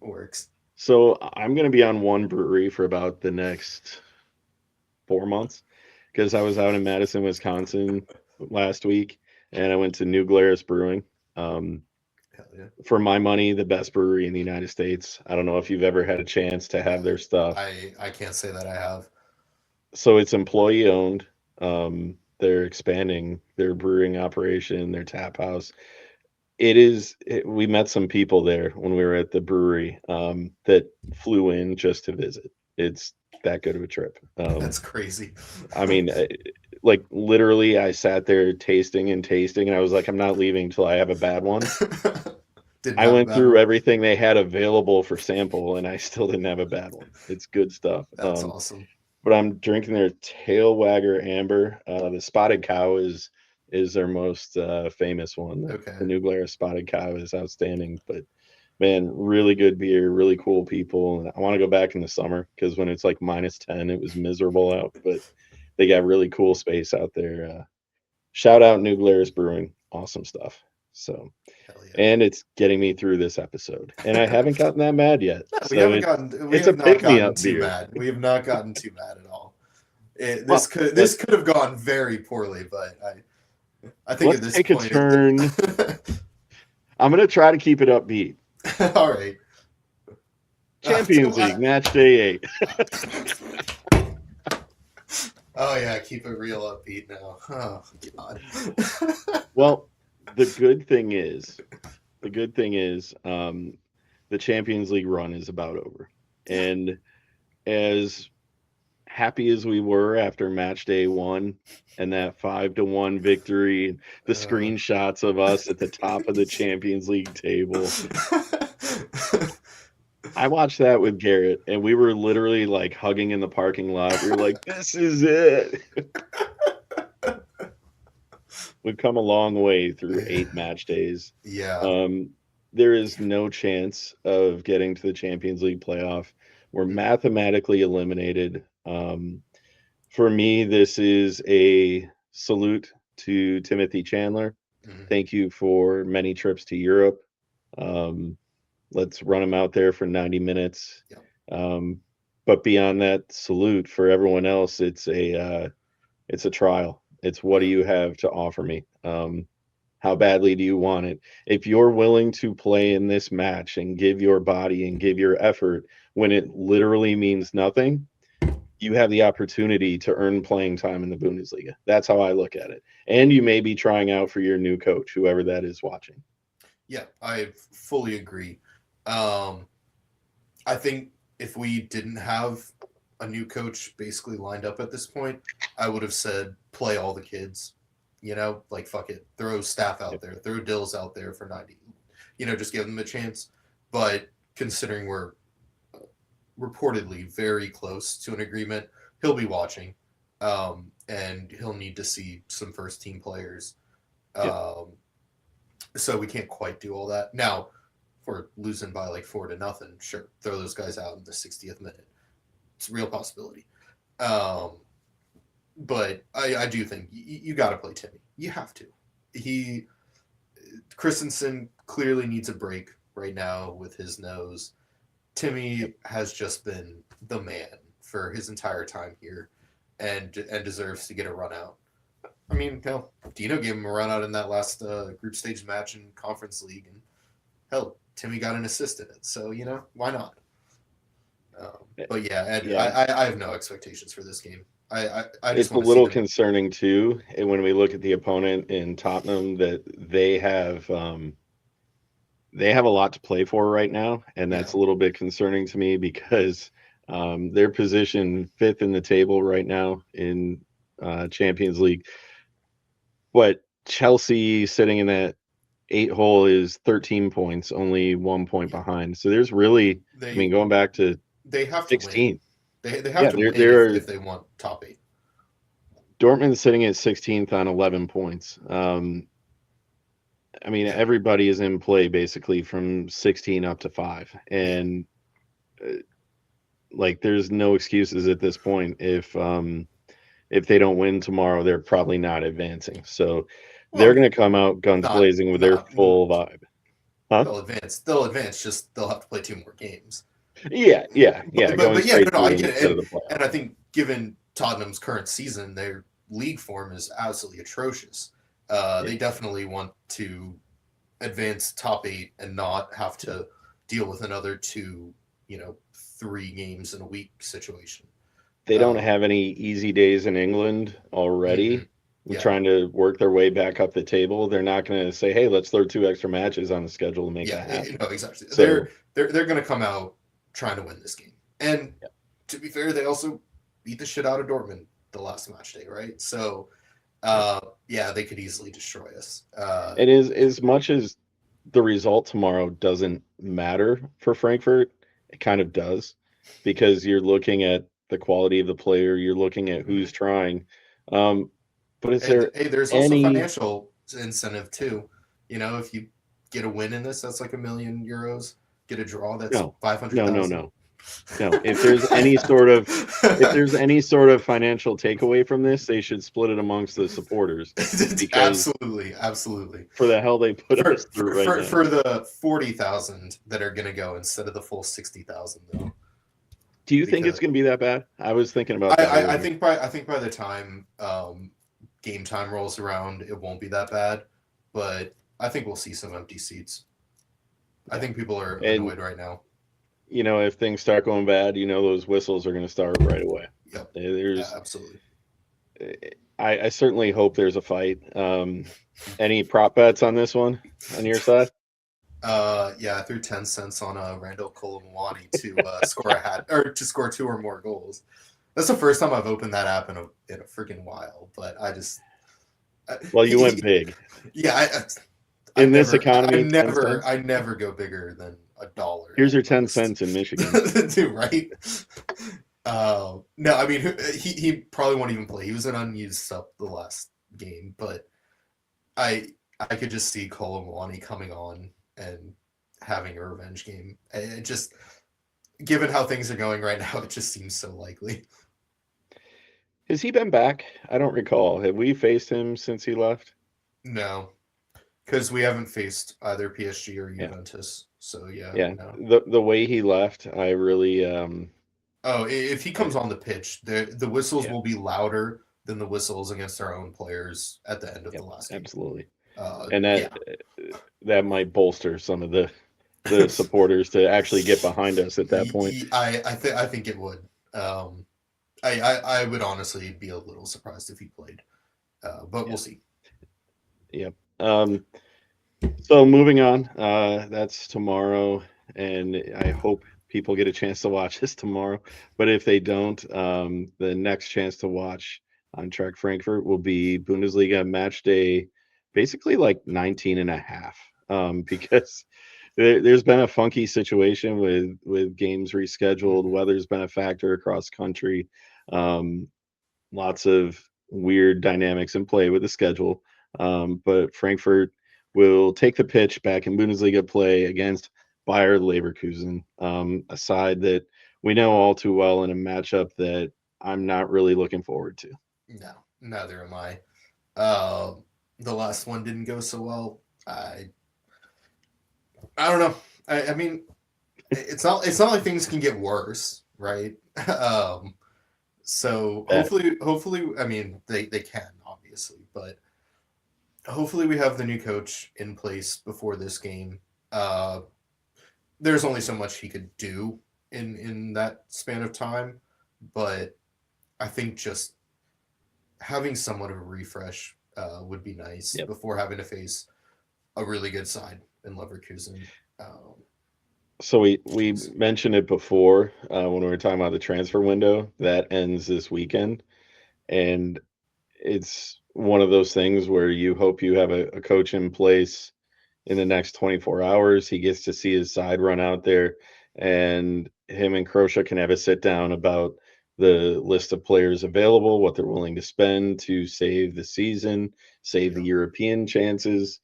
it works. So I'm going to be on one brewery for about the next 4 months, because I was out in Madison, Wisconsin last week, and I went to New Glarus Brewing. For my money, the best brewery in the United States. I don't know if you've ever had a chance to have their stuff. I can't say that I have. So it's employee owned. They're expanding their brewing operation, their tap house. We met some people there when we were at the brewery that flew in just to visit. It's that good of a trip. That's crazy. I mean, like, literally, I sat there tasting, and I was like, I'm not leaving till I have a bad one. I went through everything they had available for sample, and I still didn't have a bad one. It's good stuff. That's awesome. But I'm drinking their Tail Wagger Amber. The Spotted Cow is their most famous one. The New Glarus Spotted Cow is outstanding. But man, really good beer, really cool people. And I want to go back in the summer, because when it's like -10, it was miserable out. But they got really cool space out there. Shout out New Glarus Brewing, awesome stuff. So, and it's getting me through this episode, and I haven't gotten that mad yet. We have not gotten too mad at all. This could have gone very poorly, but I think Let's at this take a point, turn. I'm going to try to keep it upbeat. All right. Champions League, match day 8. Oh yeah, keep it real upbeat now. Oh God. Well, the good thing is, the Champions League run is about over. And as happy as we were after match day 1 and that 5-1 victory, the screenshots of us at the top of the Champions League table. I watched that with Garrett, and we were literally like hugging in the parking lot. We were like, this is it. We've come a long way through 8 match days. Yeah. There is no chance of getting to the Champions League playoff. We're mathematically eliminated. For me, this is a salute to Timothy Chandler. Thank you for many trips to Europe. Let's run him out there for 90 minutes. But beyond that, salute for everyone else. It's a trial. It's what do you have to offer me? How badly do you want it? If you're willing to play in this match and give your body and give your effort when it literally means nothing, you have the opportunity to earn playing time in the Bundesliga. That's how I look at it. And you may be trying out for your new coach, whoever that is watching. Yeah, I fully agree. I think if we didn't have a new coach basically lined up at this point, I would have said play all the kids. Like fuck it, throw Staff out there, throw Dills out there for 90. Just give them a chance. But considering we're reportedly very close to an agreement, he'll be watching, and he'll need to see some first team players. So we can't quite do all that now. If we're losing by like 4-0, sure, throw those guys out in the 60th minute. It's a real possibility. But I do think you got to play Timmy. You have to. Christensen clearly needs a break right now with his nose. Timmy has just been the man for his entire time here, and deserves to get a run out. I mean, hell, Dino gave him a run out in that last group stage match in Conference League, and hell, Timmy got an assist in it. So why not? But yeah, I have no expectations for this game. I just it's a little concerning too, and when we look at the opponent in Tottenham, that they have a lot to play for right now, and that's a little bit concerning to me because they're positioned 5th in the table right now in Champions League, but Chelsea sitting in that 8 hole is 13 points, only 1 point behind. So there's really, going back to they have 16. To win. They have to win if they want top 8. Dortmund's sitting at 16th on 11 points. Everybody is in play basically from 16 up to 5, and there's no excuses at this point. If they don't win tomorrow, they're probably not advancing. So they're going to come out guns blazing with their full vibe. Huh? They'll advance. Just they'll have to play 2 more games. Yeah. But I get it. And I think given Tottenham's current season, their league form is absolutely atrocious. They definitely want to advance top 8 and not have to deal with another 2, 3 games in a week situation. They don't have any easy days in England already. Trying to work their way back up the table. They're not going to say, hey, let's throw 2 extra matches on the schedule to make that happen. No, exactly. So, they're going to come out trying to win this game. And to be fair, they also beat the shit out of Dortmund the last match day, right? So, they could easily destroy us. It is, as much as the result tomorrow doesn't matter for Frankfurt, it kind of does, because you're looking at the quality of the player, you're looking at who's trying. But there's also financial incentive too. If you get a win in this, that's like €1 million. Get a draw, that's 500,000. No. If there's any sort of financial takeaway from this, they should split it amongst the supporters. Absolutely. For the hell they put us through right now. For the 40,000 that are going to go instead of the full 60,000 though. Do you think it's going to be that bad? I was thinking about that. I think by the time game time rolls around, it won't be that bad. But I think we'll see some empty seats. I think people are annoyed right now. If things start going bad, those whistles are going to start right away. Yep. There's Absolutely. I certainly hope there's a fight. Any prop bets on this one on your side? Yeah, I threw 10 cents on Randall Colomwani to score a hat or to score 2 or more goals. That's the first time I've opened that app in a freaking while. But I just well, you went big. Yeah, this economy, I never go bigger than $1. Here's your 10 cents in Michigan, dude. Right? No, I mean he probably won't even play. He was an unused sub the last game, but I could just see Colomwani coming on and having a revenge game. It just, given how things are going right now, it just seems so likely. Has he been back? I don't recall. Have we faced him since he left? No, because we haven't faced either PSG or Juventus. So yeah. No. The way he left, I really. Oh, if he comes on the pitch, the whistles will be louder than the whistles against our own players at the end of the last game. Absolutely. And that might bolster some of the supporters to actually get behind us at that point. I think it would. I would honestly be a little surprised if he played, but we'll see. Yep. So moving on, that's tomorrow, and I hope people get a chance to watch this tomorrow. But if they don't, the next chance to watch Eintracht Frankfurt will be Bundesliga match day, basically like 19 and a half, because there's been a funky situation with games rescheduled. Weather's been a factor across country. Lots of weird dynamics in play with the schedule. But Frankfurt will take the pitch back in Bundesliga play against Bayer Leverkusen, a side that we know all too well in a matchup that I'm not really looking forward to. No, neither am I. The last one didn't go so well. I don't know. I mean, it's not like things can get worse, right? So hopefully, I mean, they can obviously, but hopefully we have the new coach in place before this game. There's only so much he could do in that span of time, but I think just having somewhat of a refresh would be nice before having to face a really good side in Leverkusen. So we mentioned it before when we were talking about the transfer window that ends this weekend, and it's one of those things where you hope you have a coach in place in the next 24 hours. He gets to see his side run out there, and him and Kroosha can have a sit down about the list of players available, what they're willing to spend to save the season, save the European chances.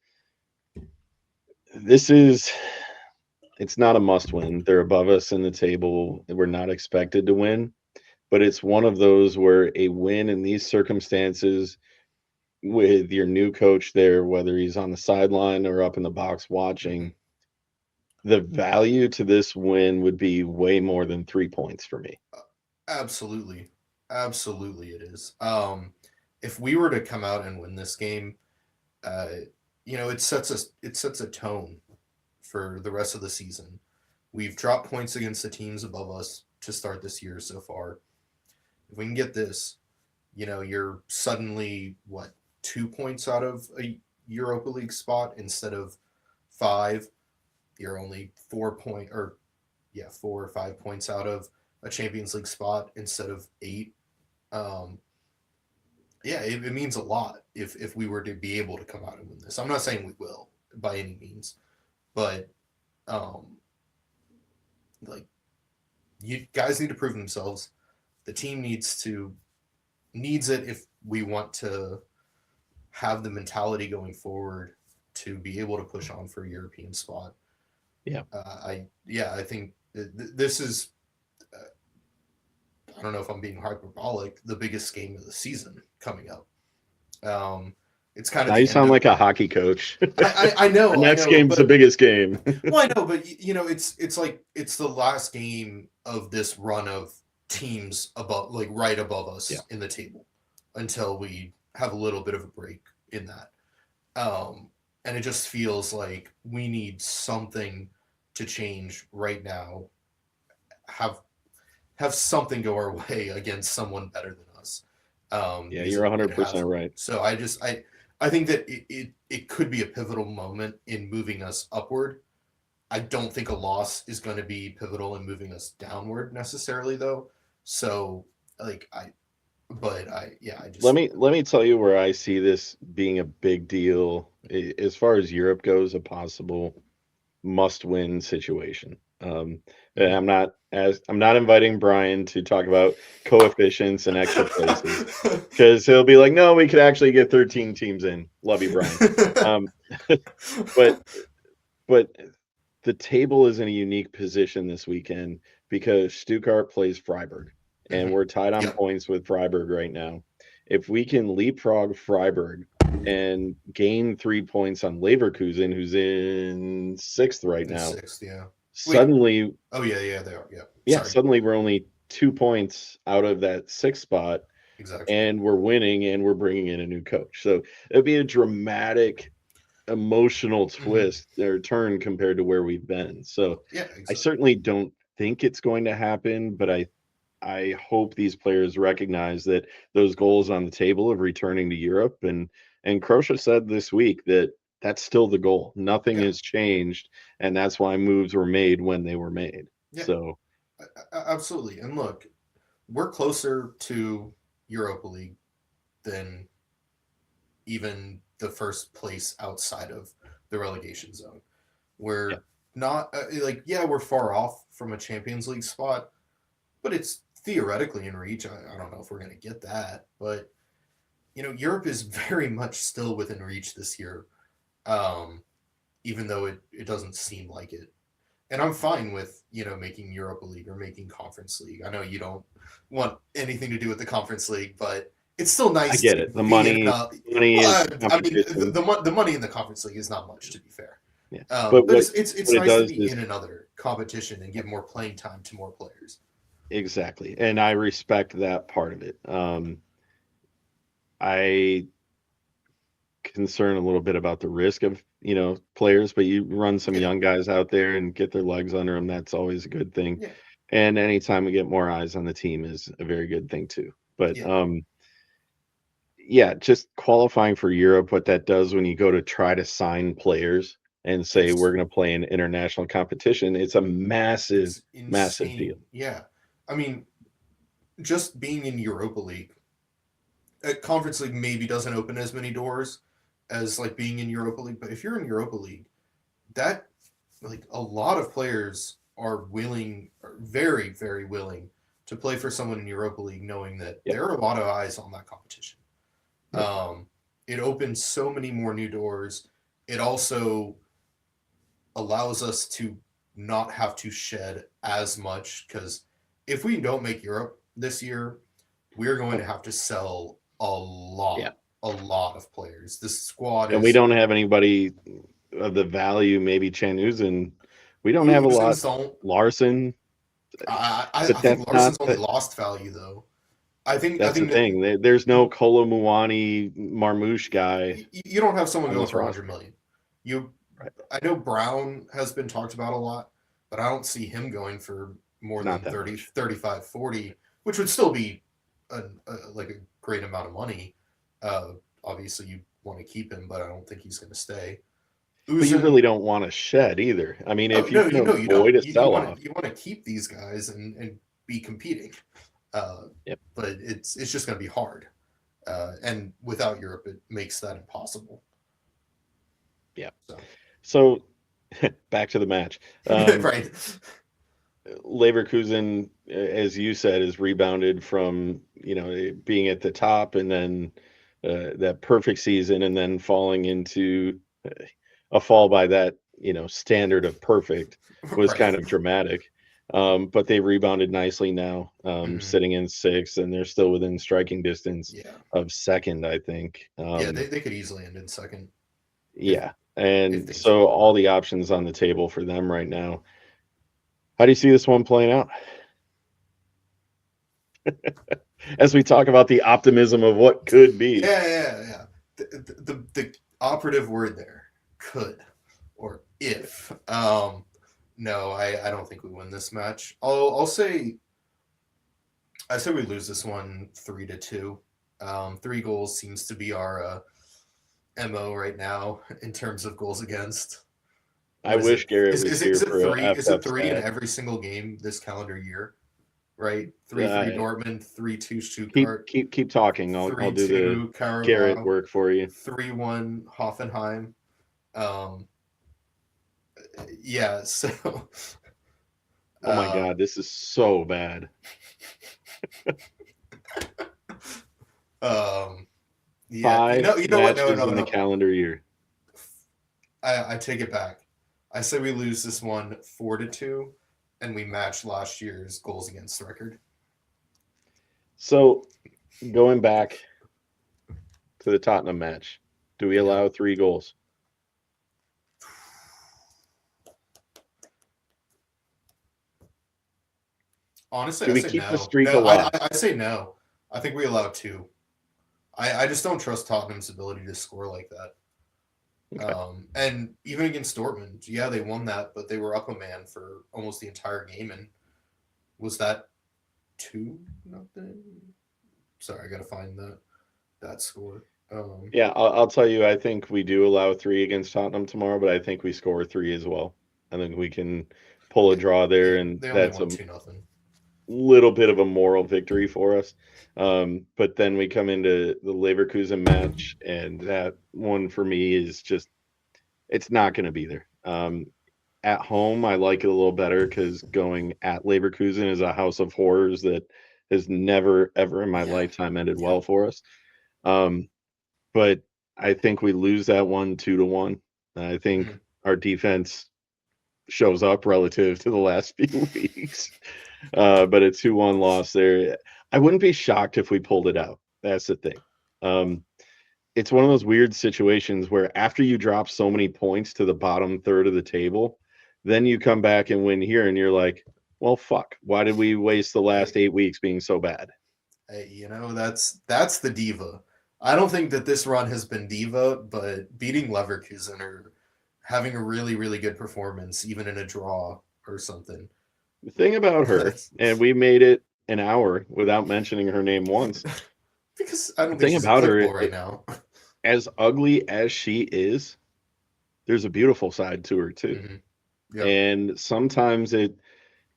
It's not a must win. They're above us in the table. We're not expected to win, but it's one of those where a win in these circumstances with your new coach there, whether he's on the sideline or up in the box watching, the value to this win would be way more than 3 points for me. Absolutely it is. If we were to come out and win this game, it sets a tone for the rest of the season. We've dropped points against the teams above us to start this year so far. If we can get this, you're suddenly 2 points out of a Europa League spot instead of 5. You're only 4 or 5 points out of a Champions League spot instead of 8. It means a lot if we were to be able to come out and win this. I'm not saying we will by any means, but you guys need to prove themselves. The team needs it if we want to have the mentality going forward to be able to push on for a European spot. Yeah. I think this is, I don't know if I'm being hyperbolic, the biggest game of the season coming up. It's kind of. Now you sound like a hockey coach. I know. The next game's the biggest game. Well, I know, but it's like it's the last game of this run of teams above, right above us in the table, until we have a little bit of a break in that. And it just feels like we need something to change right now. Have something go our way against someone better than us. Yeah, you're 100% right. So I think that it could be a pivotal moment in moving us upward. I don't think a loss is going to be pivotal in moving us downward necessarily, though. So like I just let me tell you where I see this being a big deal as far as Europe goes, a possible must-win situation. And I'm not inviting Brian to talk about coefficients and extra places because he'll be like, no, we could actually get 13 teams in. Love you, Brian. But the table is in a unique position this weekend because Stuttgart plays Freiburg, and we're tied on points with Freiburg right now. If we can leapfrog Freiburg and gain 3 points on Leverkusen, who's in 6th right now, suddenly, they are. Yeah, suddenly we're only 2 points out of that 6th spot, and we're winning, and we're bringing in a new coach. So it'd be a dramatic emotional twist or turn compared to where we've been. So I certainly don't think it's going to happen, but I hope these players recognize that those goals on the table of returning to Europe, and Kroosha said this week that that's still the goal. Nothing has changed, and that's why moves were made when they were made. So absolutely. And look, we're closer to Europa League than even the first place outside of the relegation zone. We're not we're far off from a Champions League spot, but it's theoretically in reach. I don't know if we're going to get that, but Europe is very much still within reach this year, even though it doesn't seem like it. And I'm fine with making Europa League or making Conference League. I know you don't want anything to do with the Conference League, but it's still nice. I get it. The money. The money in the Conference League is not much, to be fair. Yeah, but it's nice to be in another competition and give more playing time to more players. Exactly, and I respect that part of it. I concern a little bit about the risk of players, but you run some young guys out there and get their legs under them. That's always a good thing. Yeah. And anytime we get more eyes on the team is a very good thing too. But just qualifying for Europe, what that does when you go to try to sign players and say we're going to play in international competition, it's a massive deal. Yeah. I mean, just being in Europa League, Conference League maybe doesn't open as many doors as like being in Europa League, but if you're in Europa League, that a lot of players are very, very willing to play for someone in Europa League, knowing that there are a lot of eyes on that competition. It opens so many more new doors. It also allows us to not have to shed as much, because if we don't make Europe this year, we're going to have to sell a lot of players. This squad and we don't have anybody of the value. Maybe Chanuzen. We don't have a lot. Larson. I think Larson's only lost value though. I think the thing. There's no Kolo Muani Marmouche guy. You don't have someone going for 100 million. I know Brown has been talked about a lot, but I don't see him going for more than 30, 35, 40, which would still be a great amount of money. Obviously, you want to keep him, but I don't think he's going to stay. But you really don't want to shed either. I mean, if you can avoid a sell-off, you want to keep these guys and be competing. But it's just going to be hard. And without Europe, it makes that impossible. Yeah. So back to the match. Right. Leverkusen, as you said, is rebounded from being at the top, and then that perfect season, and then falling into a fall by that standard of perfect was kind of dramatic. But they rebounded nicely now, sitting in 6th, and they're still within striking distance of 2nd, I think. They could easily end in 2nd. And so all the options on the table for them right now. How do you see this one playing out? as we talk about the optimism of what could be. Yeah. The operative word there, could, or if. No, I don't think we win this match. I say we lose this one 3-2. 3 goals seems to be our MO right now in terms of goals against. I What is wish it? Garrett Is, was is, here is it for a three? Is it FF three in stat. every single game this calendar year? Right? 3-3 Uh, Dortmund, 3-2 keep Stuttgart, keep keep talking. I'll do the 3-2 Garrett Qarabag, work for you. 3-1 Hoffenheim. Um, yeah, so Oh my uh, God, this is so bad. um, yeah, Five you know what? No, matches no, in the no. calendar year. I take it back. I say we lose this one 4-2, and we match last year's goals against record. So going back to the Tottenham match, do we Yeah. allow 3 goals? Honestly, Do I we say keep the no. streak No, I, alive? I I say no. I think we allow 2. I just don't trust Tottenham's ability to score like that. Okay. And even against Dortmund, yeah, they won that, but they were up a man for almost the entire game. And was that 2-0? Sorry, I gotta find that score. Yeah, I'll tell you, I think we do allow 3 against Tottenham tomorrow, but I think we score 3 as well. I think we can pull a draw there, Yeah, and they only that's won a 2-0. little bit of a moral victory for us. But then we come into the Leverkusen match, and that one for me is just, it's not going to be there. At home, I like it a little better because going at Leverkusen is a house of horrors that has never, ever in my Yeah, lifetime ended yeah. well for us. Um, but I think we lose that one 2-1. I think Mm. our defense shows up relative to the last few weeks. But a 2-1 loss there. I wouldn't be shocked if we pulled it out. That's the thing. Um, it's one of those weird situations where after you drop so many points to the bottom third of the table, then you come back and win here, and you're like, well, fuck. Why did we waste the last Hey, 8 weeks being so bad? hey, that's the diva. I don't think that this run has been diva, but beating Leverkusen or having a really, really good performance, even in a draw or something. The thing about her, That's and we made it an hour without mentioning her name once. because I The don't think thing she's about her, applicable right now. as ugly as she is, there's a beautiful side to her too. Hmm. Yep. And sometimes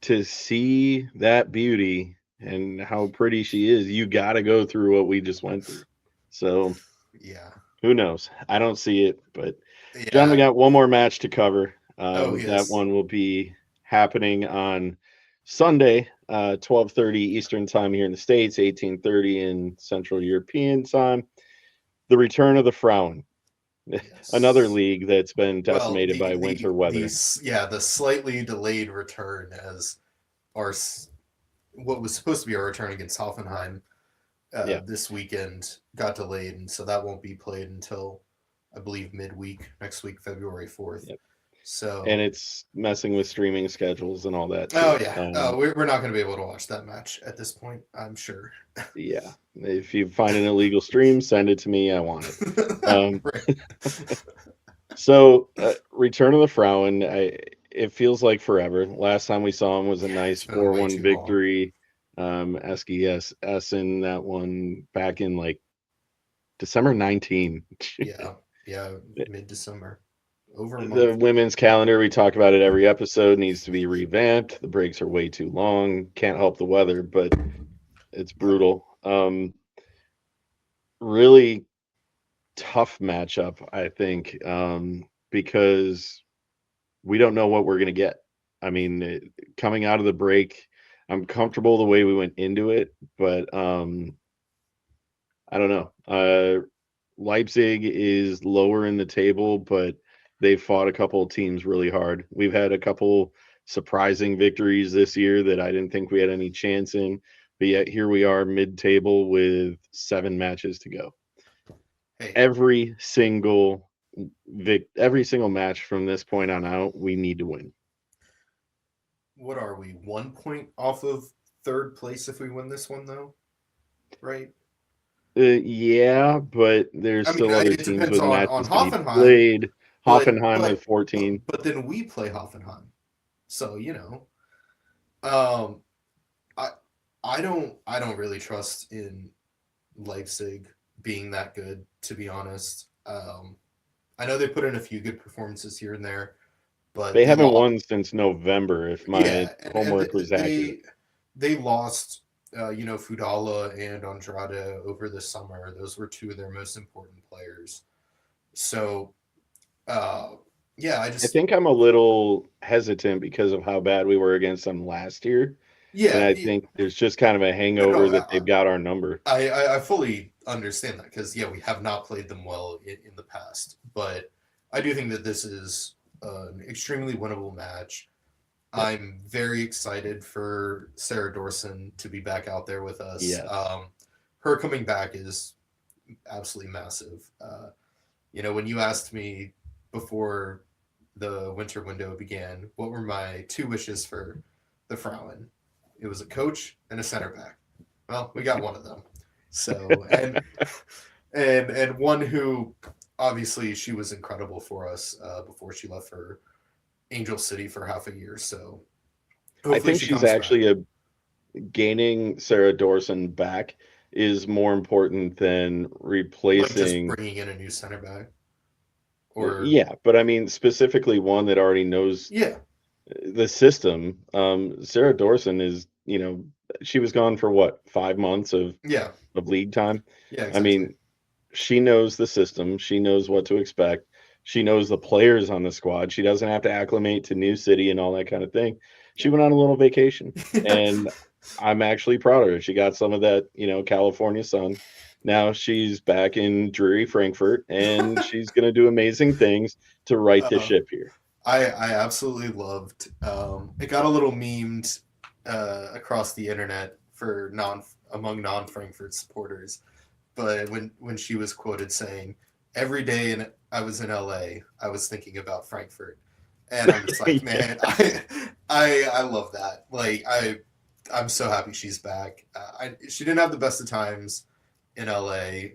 to see that beauty and how pretty she is, you got to go through what we just went through. So Yeah. who knows? I don't see it, but John, we Yeah. got one more match to cover. Oh, That yes. one will be happening on Sunday, 12:30 Eastern time here in the States, 18:30 in Central European time. The return of the Frauen, another Yes. league that's been Well, decimated by winter weather. the slightly delayed return as our what was supposed to be our return against Hoffenheim Yeah. this weekend got delayed, and so that won't be played until I believe midweek next week, February 4th. Yep. And So, it's messing with streaming schedules and all that oh too. yeah, we're not going to be able to watch that match at this point, I'm sure. Yeah. If you find an illegal stream, send it to me. I want it. Um, Right. so, Return of the Frauen, it feels like forever. Last time we saw him was a Yeah, nice it's been way 4-1 too long. victory. SGS in that one back in like December 19. Yeah, yeah, mid December, over a The month. women's calendar, we talk about it every episode, needs to be revamped. The breaks are way too long. Can't help the weather, but it's Yep. brutal. Really tough matchup, I think, because we don't know what we're going to get. I mean, coming out of the break, I'm comfortable the way we went into it, but I don't know. Leipzig is lower in the table, but they've fought a couple of teams really hard. We've had a couple surprising victories this year that I didn't think we had any chance in, but yet here we are mid-table with 7 matches to go. Hey, Every single match from this point on out, we need to win. what are we? 1 point off of third place if we win this one, though. right? Yeah, but there's I mean, still other it teams depends with on matches to be Hoffenheim, played. but Hoffenheim with but 14. but then we play Hoffenheim, so um, I I don't really trust in Leipzig being that good, to be honest. I know they put in a few good performances here and there, but They they haven't lost. won since November, if my Yeah, and homework was accurate. they lost. Fudala and Andrade over the summer. Those were two of their most important players. So, uh, yeah, I think I'm a little hesitant because of how bad we were against them last year, and yeah, I think there's just kind of a no, no, hangover that they've got our number. I fully understand that because yeah, we have not played them well in the past, but I do think that this is an extremely winnable match. Yep. I'm very excited for Sarah Dorson to be back out there with us. Yes. Her coming back is absolutely massive. When you asked me before the winter window began, what were my two wishes for the Frauen? It was a coach and a center back. Well, we got one of them. So and one who obviously she was incredible for us before she left for Angel City for half a year. So I hopefully think she she's comes back. actually gaining Sarah Dorson back is more important than Like just replacing. bringing in a new center back, Well, or yeah, but I mean specifically one that already knows yeah, the system. Sarah Dorson is, she was gone for what, 5 months yeah, of league time. yeah, I exactly. mean, she knows the system. She knows what to expect. She knows the players on the squad. She doesn't have to acclimate to new city and all that kind of thing. She Yeah. went on a little vacation, and I'm actually proud of her. She got some of that, California sun. Now she's back in dreary Frankfurt, and she's going to do amazing things to right the uh, ship here. I absolutely loved. It got a little memed across the internet for non Frankfurt supporters, but when she was quoted saying, "Every day I was in LA, I was thinking about Frankfurt," and I'm just like, Yeah. man, I love that. Like I'm so happy she's back. She didn't have the best of times in LA,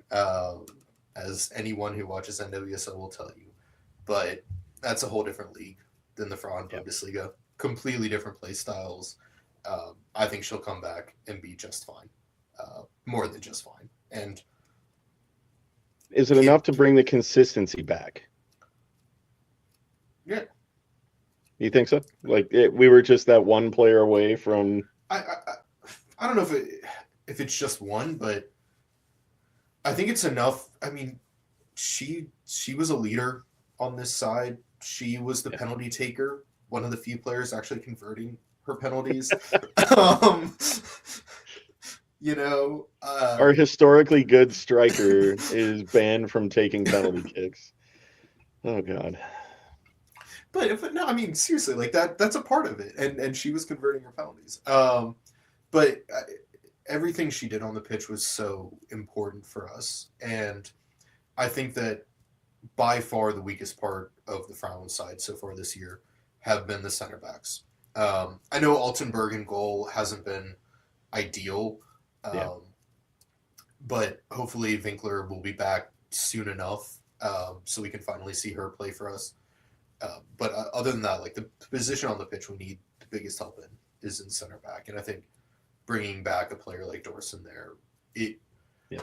as anyone who watches NWSL will tell you, but that's a whole different league than the Frauen Yeah. Bundesliga. Completely different play styles. I think she'll come back and be just fine, more than just fine. And Is it it, enough to bring the consistency back? yeah, You think so? Like we were just that one player away from. I, I I don't know if it's just one, but I think it's enough. I mean, she was a leader on this side. She was the Yeah. penalty taker, one of the few players actually converting her penalties. um, Our historically good striker is banned from taking penalty kicks. Oh God. but no, I mean seriously, like that's a part of it, and she was converting her penalties. But everything she did on the pitch was so important for us, and I think that by far the weakest part of the Frauen side so far this year have been the center backs. I know Altenberg in goal hasn't been ideal, Yeah. um, but hopefully Winkler will be back soon enough, so we can finally see her play for us. But other than that, like the position on the pitch we need the biggest help in is in center back, and I think bringing back a player like Dorson there, it Yeah.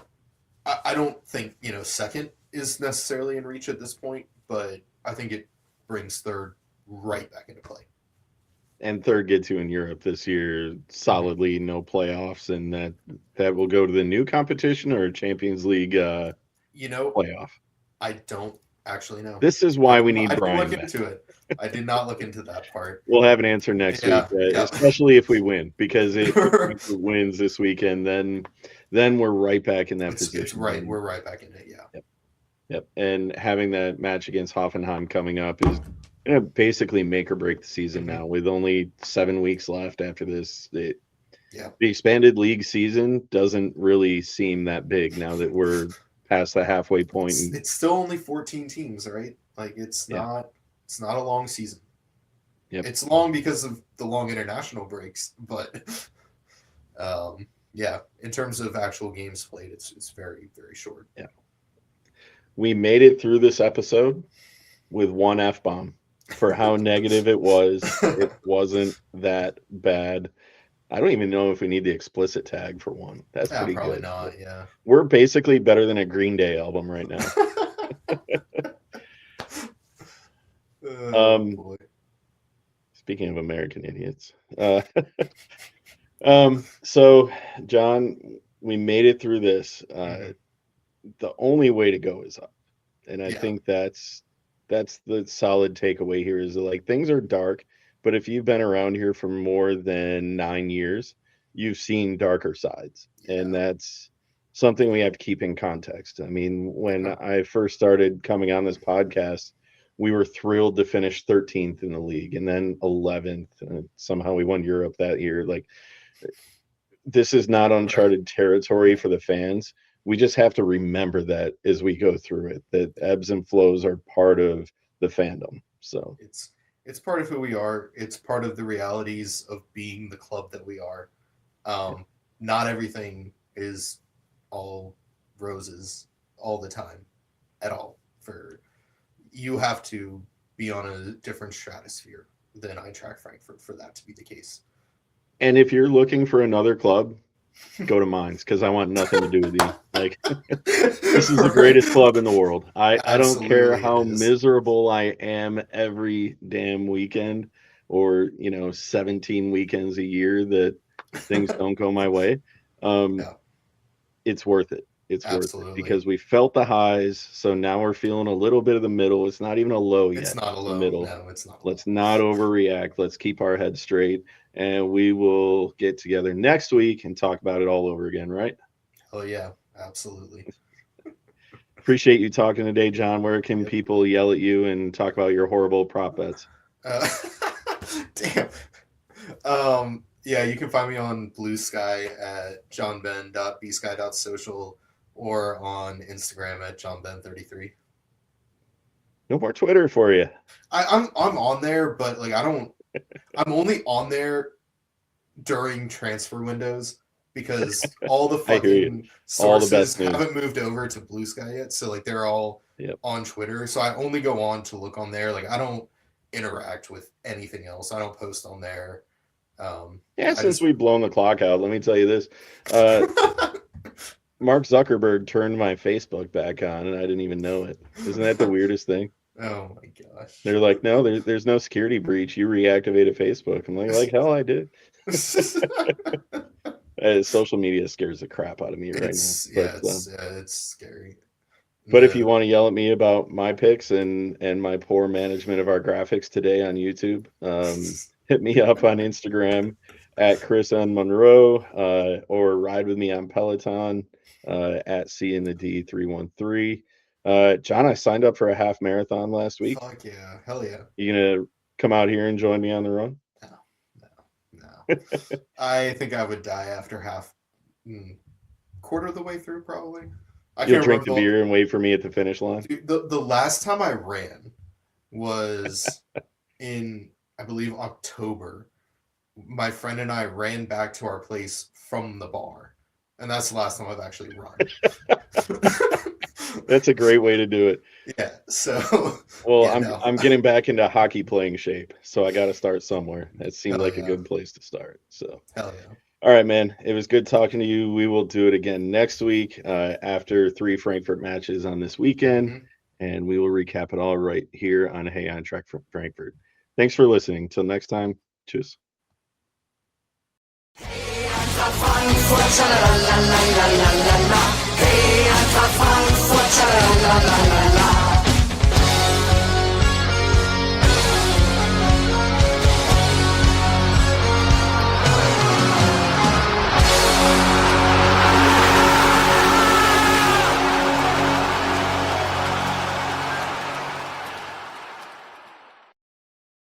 I don't think second is necessarily in reach at this point, but I think it brings third right back into play. And third gets you in Europe this year Mm-hmm. solidly, no playoffs, and that will go to the new competition or Champions League You know, playoff. I don't actually know. This is I why we didn't, need I didn't look Brian back. into it. I did not look into that part. We'll have an answer next week, Yeah, yeah. especially if we win. Because if Frankfurt wins this weekend, then we're right back in that It's position. right. And We're right back in it. Yeah. yep, yep. And having that match against Hoffenheim coming up is going to basically make or break the season Mm-hmm. now. With only 7 weeks left after this, Yeah. the expanded league season doesn't really seem that big now that we're past the halfway point. And It's still only 14 teams, right? Like yeah, it's not a long season. yep. It's long because of the long international breaks, but um, Yeah, in terms of actual games played, it's very, very short. Yeah. We made it through this episode with one F-bomb. For how negative it was, it wasn't that bad. I don't even know if we need the explicit tag for one. That's pretty Probably good. not, yeah. We're basically better than a Green Day album right now. Boy. Speaking of American idiots. So, John, we made it through this. The only way to go is up. And I think that's the solid takeaway here is that, like, things are dark, but if you've been around here for more than 9 years, you've seen darker sides. And that's something we have to keep in context. I mean, when I first started coming on this podcast, we were thrilled to finish 13th in the league and then 11th. And somehow we won Europe that year. Like, this is not uncharted territory for the fans. We just have to remember that as we go through it, that ebbs and flows are part of the fandom. So it's part of who we are. It's part of the realities of being the club that we are. Not everything is all roses all the time at all. You have to be on a different stratosphere than Eintracht Frankfurt for that to be the case. And if you're looking for another club, go to Mainz, because I want nothing to do with you. Like, this is the greatest club in the world. I don't care how miserable I am every damn weekend, or 17 weekends a year that things don't go my way. It's worth it. It's worth it because we felt the highs, so now we're feeling a little bit of the middle. It's not even a low yet. It's not a low. Middle. No, it's not. Let's not overreact. Let's keep our heads straight, and we will get together next week and talk about it all over again, right? Oh yeah, absolutely. Appreciate you talking today, John. Where can people yell at you and talk about your horrible prop bets? Damn. Yeah, you can find me on Blue Sky at johnben.bsky.social or on Instagram at johnben33. No more Twitter for you. I'm on there, but like I'm only on there during transfer windows because all the fucking sources haven't moved over to Blue Sky yet. So like they're all on Twitter. So I only go on to look on there. Like I don't interact with anything else. I don't post on there. Since we've blown the clock out, let me tell you this. Mark Zuckerberg turned my Facebook back on and I didn't even know it. Isn't that the weirdest thing? Oh my gosh. They're like, no, there's no security breach. You reactivated Facebook. I'm like hell I did. Social media scares the crap out of me right now. It's scary. But if you want to yell at me about my picks and my poor management of our graphics today on YouTube, hit me up on Instagram at Chris N. Monroe, or ride with me on Peloton at C in the D 313. John, I signed up for a half marathon last week. Fuck yeah, hell yeah! You gonna come out here and join me on the run? No. I think I would die after quarter of the way through, probably. You'll drink the beer and wait for me at the finish line. Dude, the last time I ran was in, I believe, October. My friend and I ran back to our place from the bar, and that's the last time I've actually run. That's a great way to do it. Yeah. So. Well, I'm getting back into hockey playing shape, so I got to start somewhere. That seemed like a good place to start. So. Hell yeah. All right, man. It was good talking to you. We will do it again next week after 3 Frankfurt matches on this weekend, and we will recap it all right here on Hey Eintracht Frankfurt. Thanks for listening. Till next time. Tschüss. Hey, Eintracht Frankfurt, la la la la la la. Hey, Eintracht Frankfurt, la la la la la.